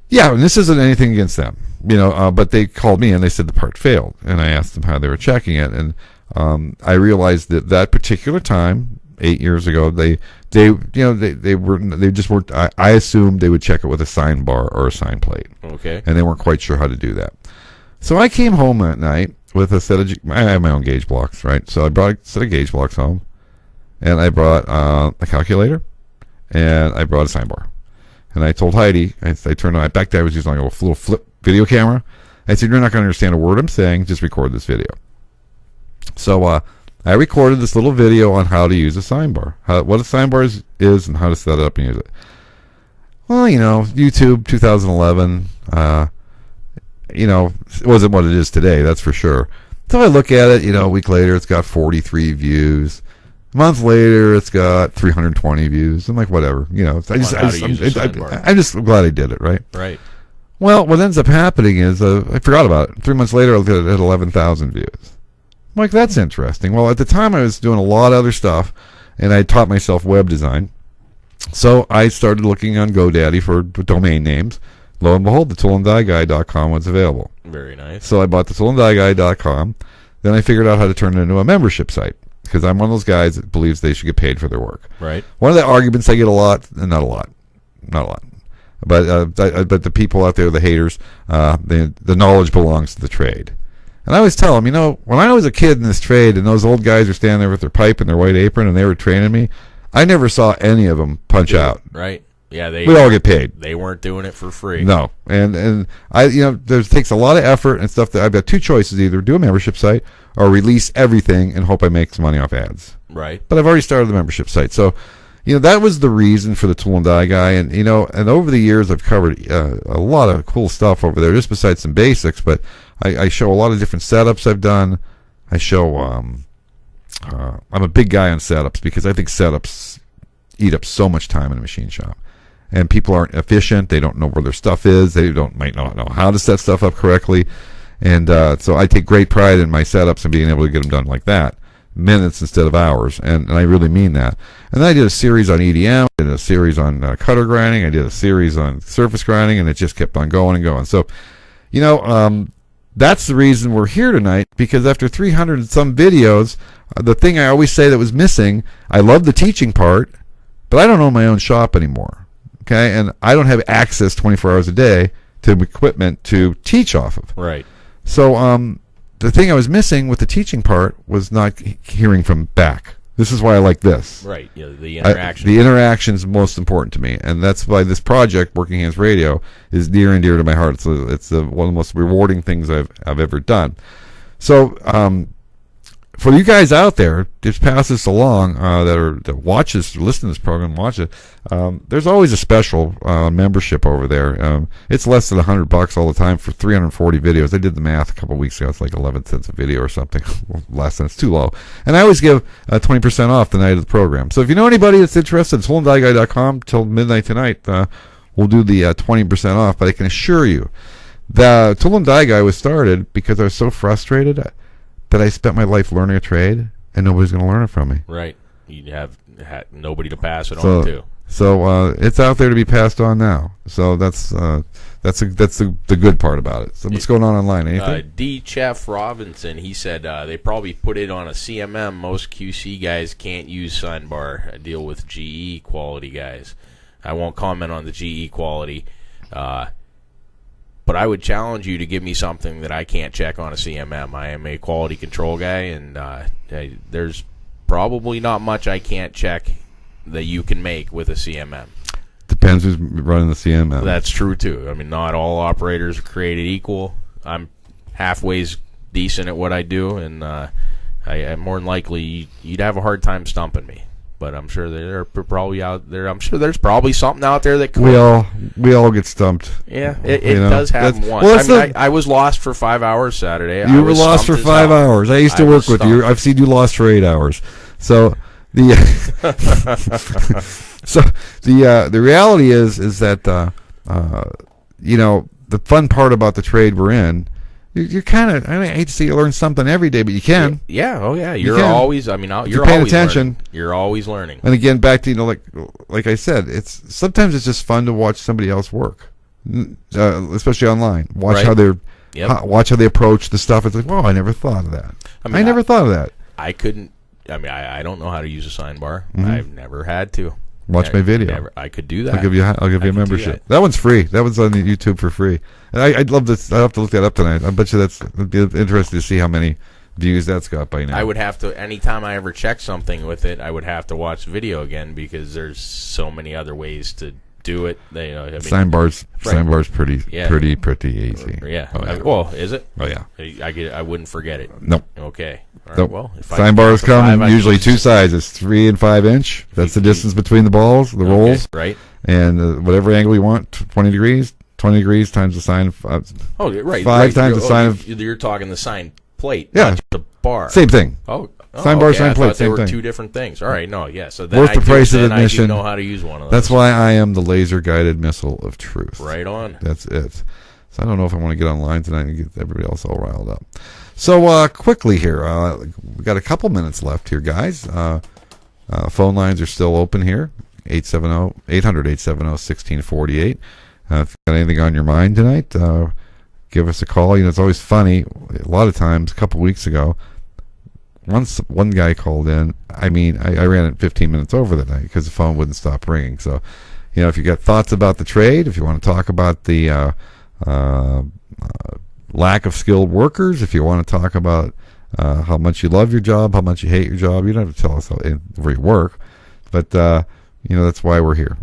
Yeah, and this isn't anything against them, but they called me and they said the part failed, and I asked them how they were checking it, and I realized that particular time, 8 years ago, they just weren't. I assumed they would check it with a sign bar or a sign plate. Okay. And they weren't quite sure how to do that. So I came home that night with a set of, I have my own gauge blocks, right? So I brought a set of gauge blocks home, and I brought a calculator, and I brought a sign bar. And I told Heidi, I turned on, back then I was using like a little flip video camera. I said, you're not going to understand a word I'm saying, just record this video. So I recorded this little video on how to use a sign bar, what a sign bar is and how to set it up and use it. Well, YouTube 2011, it wasn't what it is today, that's for sure. So I look at it, a week later, it's got 43 views. A month later, it's got 320 views. I'm like, whatever, I'm just glad I did it, right? Right. Well, what ends up happening is, I forgot about it. 3 months later, I had 11,000 views. I'm like, that's interesting. Well, at the time, I was doing a lot of other stuff, and I taught myself web design. So I started looking on GoDaddy for domain names. Lo and behold, the toolandieguy.com was available. Very nice. So I bought the toolandieguy.com. Then I figured out how to turn it into a membership site, because I'm one of those guys that believes they should get paid for their work. Right. One of the arguments I get a lot, not a lot, but the people out there, the haters, the knowledge belongs to the trade. And I always tell them, when I was a kid in this trade and those old guys were standing there with their pipe and their white apron and they were training me, I never saw any of them punch out. Right. Yeah, we all get paid. They weren't doing it for free. No, and I, there takes a lot of effort and stuff. That I've got two choices: either do a membership site or release everything and hope I make some money off ads. Right. But I've already started the membership site, so that was the reason for the Tool and Die Guy. And and over the years, I've covered a lot of cool stuff over there, just besides some basics. But I show a lot of different setups I've done. I show. I'm a big guy on setups because I think setups eat up so much time in a machine shop. And people aren't efficient. They don't know where their stuff is. They might not know how to set stuff up correctly. And so I take great pride in my setups and being able to get them done like that, minutes instead of hours. And I really mean that. And then I did a series on EDM. I did a series on cutter grinding. I did a series on surface grinding, and it just kept on going and going. So, that's the reason we're here tonight, because after 300 and some videos, the thing I always say that was missing, I love the teaching part, but I don't own my own shop anymore. Okay, and I don't have access 24 hours a day to equipment to teach off of. Right. So the thing I was missing with the teaching part was not hearing from back. This is why I like this. Right. Yeah, the interaction. The interaction is most important to me, and that's why this project, Working Hands Radio, is near and dear to my heart. It's one of the most rewarding things I've ever done. So for you guys out there, just pass this along that watch this, listen to this program, watch it. There's always a special membership over there. It's less than $100 all the time for 340 videos. I did the math a couple of weeks ago. It's like 11 cents a video or something. Less than it's too low. And I always give 20% off the night of the program. So if you know anybody that's interested, it's toolandieguy.com till midnight tonight. We'll do the 20% off. But I can assure you, the Tool and Die Guy was started because I was so frustrated that I spent my life learning a trade, and nobody's going to learn it from me. Right. You have nobody to pass it on to. So it's out there to be passed on now. So that's the good part about it. So what's going on online? Anything? D. Chef Robinson, he said they probably put it on a CMM. Most QC guys can't use sign bar. I deal with GE quality guys. I won't comment on the GE quality. But I would challenge you to give me something that I can't check on a CMM. I am a quality control guy, and there's probably not much I can't check that you can make with a CMM. Depends who's running the CMM. That's true, too. I mean, not all operators are created equal. I'm halfway decent at what I do, and I'm more than likely you'd have a hard time stumping me. But I'm sure they're probably out there. I'm sure there's probably something out there that could. We all get stumped. Yeah, it does happen once. Well, I was lost for 5 hours Saturday. You were lost for 5 hours. I used to work with you. I've seen you lost for 8 hours. So the the reality is that the fun part about the trade we're in. You're kind of, I hate to see you learn something every day, but you can. Yeah, oh yeah. You're always, you're paying always attention. Learning. You're always learning. And again, back to, like I said, sometimes it's just fun to watch somebody else work, especially online. Watch how they're, watch how they approach the stuff. It's like, whoa, I never thought of that. I never thought of that. I couldn't, I don't know how to use a sign bar. Mm-hmm. I've never had to. Watch my video. I could do that. I'll give you a membership. That one's free. That one's on YouTube for free. And I'd love this. I'll have to look that up tonight. I bet you it'd be interesting to see how many views that's got by now. I would have to, anytime I ever check something with it, I would have to watch the video again because there's so many other ways to do it. Sign bar's pretty easy. Yeah. Oh, yeah. Well, is it? Oh yeah. I wouldn't forget it. Nope. Okay. All right, Nope. well, if sign bars come in usually two use- sizes, 3 and 5 inch. That's the distance between the balls, the rolls, right? and whatever angle you want, 20 degrees. 20 degrees times the sign of Oh, right. 5 times the sign of. You're talking the sign plate, Yeah. not the bar. Same thing. Oh, sign bar, okay. sign I plate, thought they same were thing. two different things. All right, no, yeah. So then Worth the price of I do admission. know how to use one of those. That's why I am the laser guided missile of truth. Right on. That's it. So I don't know if I want to get online tonight and get everybody else all riled up. So quickly here, we got a couple minutes left here, guys. Phone lines are still open here. 800-870-1648. If you've got anything on your mind tonight, give us a call. It's always funny. A lot of times, a couple weeks ago, one guy called in. I ran it 15 minutes over the night because the phone wouldn't stop ringing. So, if you got thoughts about the trade, if you want to talk about the lack of skilled workers, if you want to talk about how much you love your job, how much you hate your job, you don't have to tell us where you work. But, that's why we're here.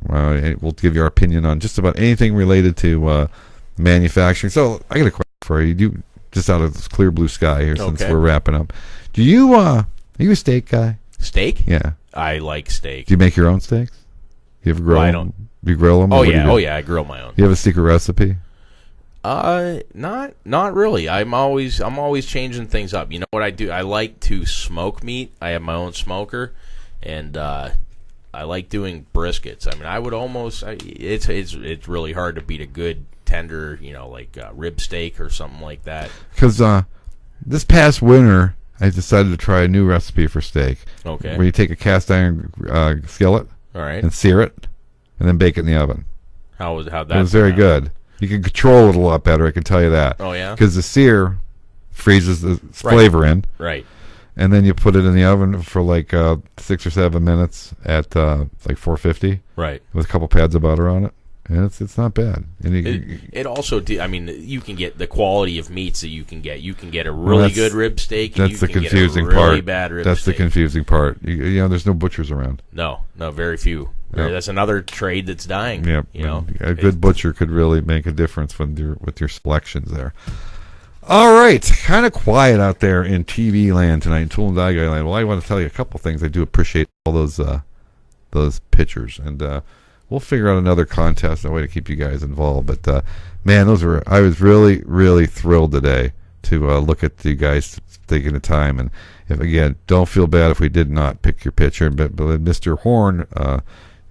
We'll give you our opinion on just about anything related to manufacturing. So I got a question for you. You just out of this clear blue sky here, since we're wrapping up. Do you are you a steak guy? Steak? Yeah. I like steak. Do you make your own steaks? You ever grill I them? Do you grill them? Oh yeah, I grill my own. You have a secret recipe? Not really. I'm always changing things up. You know what I do? I like to smoke meat. I have my own smoker, and I like doing briskets. I would almost. It's really hard to beat a good tender, like rib steak or something like that. Because this past winter, I decided to try a new recipe for steak. Okay. Where you take a cast iron skillet, All right. and sear it, and then bake it in the oven. How'd that? It was very good. You can control it a lot better, I can tell you that. Oh yeah. Because the sear freezes the flavor in. Right. And then you put it in the oven for like 6 or 7 minutes at like 450. Right. With a couple pads of butter on it, and it's not bad. And it also, you can get the quality of meats that you can get. You can get a really good rib steak. That's the confusing part. Really part. bad rib That's steak. the confusing part. There's no butchers around. No, very few. Yep. That's another trade that's dying. Yep. A good butcher could really make a difference with your selections there. All right, kind of quiet out there in TV land tonight, in Tool and Die Guy land. Well, I want to tell you a couple things. I do appreciate all those pictures, and we'll figure out another contest, a way to keep you guys involved. But man, I was really, really thrilled today to look at you guys taking the time. And again, don't feel bad if we did not pick your picture. But Mr. Horn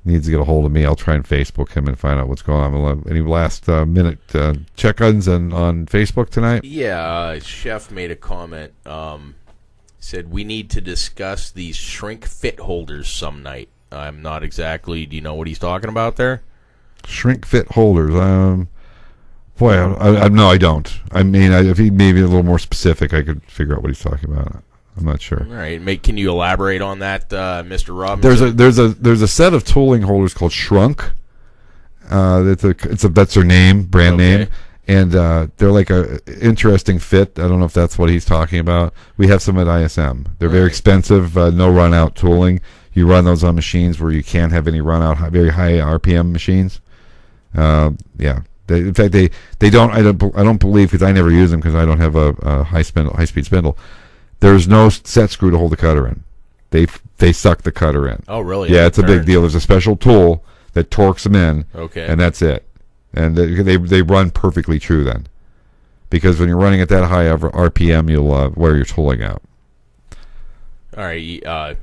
needs to get a hold of me. I'll try and Facebook him and find out what's going on. Any last minute check-ins on Facebook tonight? Yeah, Chef made a comment. Said we need to discuss these shrink fit holders some night. I'm not exactly. Do you know what he's talking about there? Shrink fit holders. Boy, no, I don't. If he maybe a little more specific, I could figure out what he's talking about. I'm not sure. All right, can you elaborate on that, Mr. Robinson? There's a set of tooling holders called Shrunk. That's their name, brand name, and they're like a interesting fit. I don't know if that's what he's talking about. We have some at ISM. They're very expensive, no run out tooling. You run those on machines where you can't have any run out, very high RPM machines. In fact, they don't. I don't believe, because I never use them because I don't have a high speed spindle. There's no set screw to hold the cutter in. They suck the cutter in. Oh, really? Yeah, it's a big deal. There's a special tool that torques them in. Okay. And that's it. And they run perfectly true then, because when you're running at that high RPM, you'll wear your tooling out. All right, you got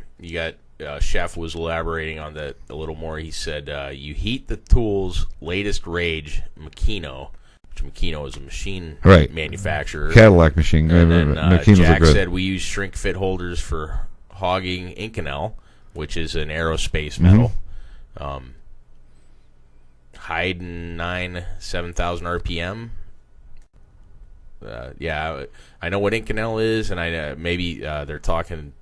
Chef was elaborating on that a little more. He said you heat the tool's latest rage, Makino. Makino is a machine manufacturer. Cadillac machine. And then Jack are good. said we use shrink fit holders for hogging Inconel, which is an aerospace metal. Haydn 7,000 RPM. I know what Inconel is, and I maybe they're talking.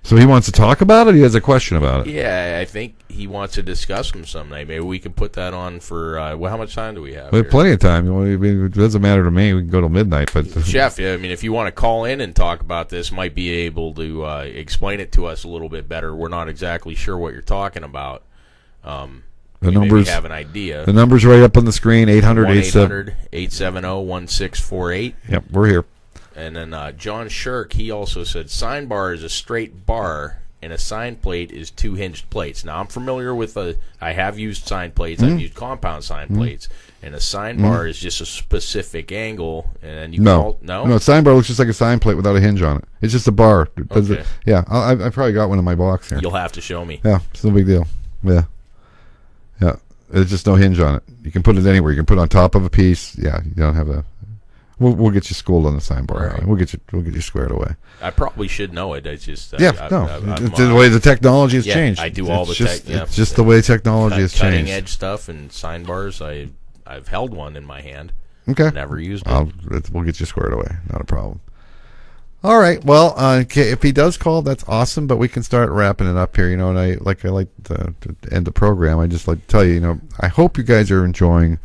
So he wants to talk about it? He has a question about it. Yeah, I think he wants to discuss them someday. Maybe we can put that on for, how much time do we have? We have here? plenty of time. It doesn't matter to me. We can go till midnight. But Chef, I mean, if you want to call in and talk about this, might be able to explain it to us a little bit better. We're not exactly sure what you're talking about. the we numbers have an idea. The number's right up on the screen. 800-870-1648. Yep, we're here. And then John Shirk, he also said, sign bar is a straight bar, and a sign plate is two hinged plates. Now, I'm familiar with I have used sign plates. I've used compound sign plates. And a sign bar is just a specific angle. And you No, a sign bar looks just like a sign plate without a hinge on it. It's just a bar. Okay. Yeah, I probably got one in my box here. You'll have to show me. Yeah, it's no big deal. Yeah. There's just no hinge on it. You can put it anywhere. You can put it on top of a piece. Yeah, you don't have a... We'll get you schooled on the sign bar. Right. We'll get you squared away. I probably should know it. It's just It's the way the technology has changed. I do all it's the just, It's just the way technology has changed. Cutting edge stuff and sign bars. I've held one in my hand. Okay. Never used it. We'll get you squared away. Not a problem. All right. Well, if he does call, that's awesome. But we can start wrapping it up here. And I like to end the program. I just like to tell you, I hope you guys are enjoying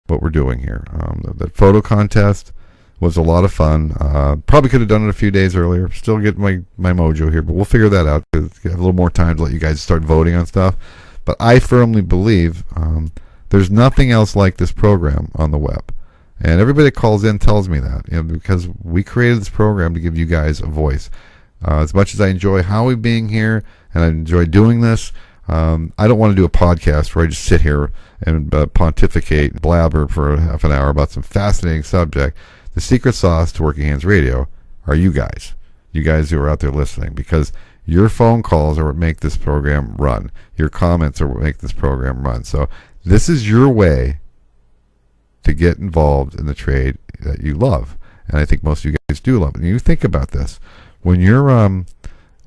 what we're doing here. The photo contest was a lot of fun. Probably could have done it a few days earlier. Still get my mojo here, but we'll figure that out because we have a little more time to let you guys start voting on stuff. But I firmly believe there's nothing else like this program on the web. And everybody that calls in tells me that, because we created this program to give you guys a voice. As much as I enjoy Howie being here and I enjoy doing this, I don't want to do a podcast where I just sit here and pontificate, blabber for half an hour about some fascinating subject. The secret sauce to Working Hands Radio are you guys who are out there listening, because your phone calls are what make this program run. Your comments are what make this program run. So this is your way to get involved in the trade that you love. And I think most of you guys do love it. And you think about this. When you're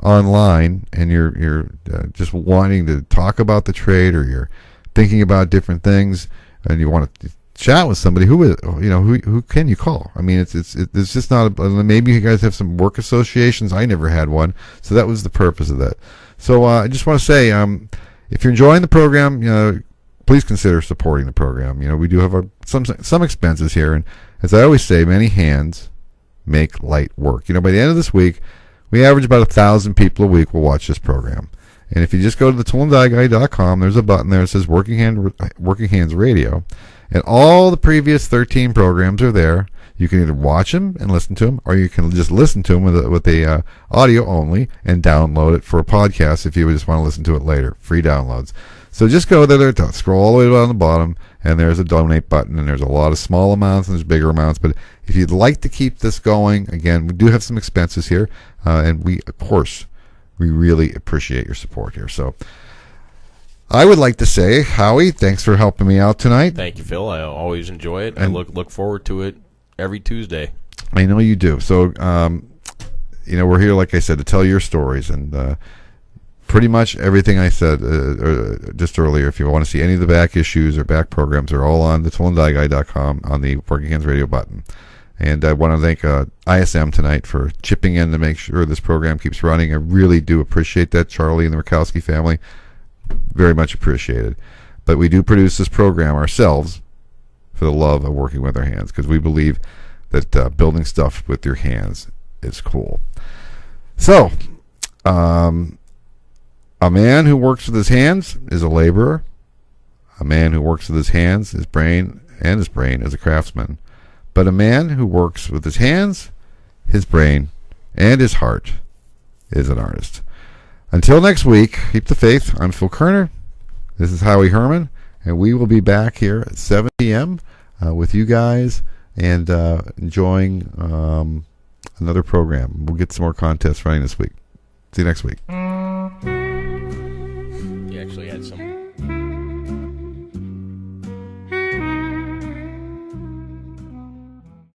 online and you're just wanting to talk about the trade, or you're thinking about different things and you want to chat with somebody, who can you call? I mean, it's just not maybe you guys have some work associations. I never had one, so that was the purpose of that. So I just want to say, if you're enjoying the program, please consider supporting the program. We do have some expenses here, and as I always say, many hands make light work. By the end of this week, we average about 1,000 people a week will watch this program. And if you just go to the toolandieguy.com, there's a button there that says Working Hands Radio. And all the previous 13 programs are there. You can either watch them and listen to them, or you can just listen to them with the audio only and download it for a podcast if you just want to listen to it later. Free downloads. So just go there, scroll all the way down the bottom, and there's a donate button, and there's a lot of small amounts and there's bigger amounts. But if you'd like to keep this going, again, we do have some expenses here, and we really appreciate your support here. So I would like to say, Howie, thanks for helping me out tonight. Thank you, Phil. I always enjoy it. I look forward to it every Tuesday. I know you do. So, we're here, like I said, to tell your stories. And pretty much everything I said just earlier, if you want to see any of the back issues or back programs, are all on the toolandieguy.com on the Working Hands Radio button. And I want to thank ISM tonight for chipping in to make sure this program keeps running. I really do appreciate that, Charlie and the Rakowski family. Very much appreciated. But we do produce this program ourselves for the love of working with our hands, because we believe that building stuff with your hands is cool. So, a man who works with his hands is a laborer. A man who works with his hands, his brain is a craftsman. But a man who works with his hands, his brain, and his heart is an artist. Until next week, keep the faith. I'm Phil Kerner. This is Howie Herman, and we will be back here at 7 p.m. With you guys and enjoying another program. We'll get some more contests running this week. See you next week.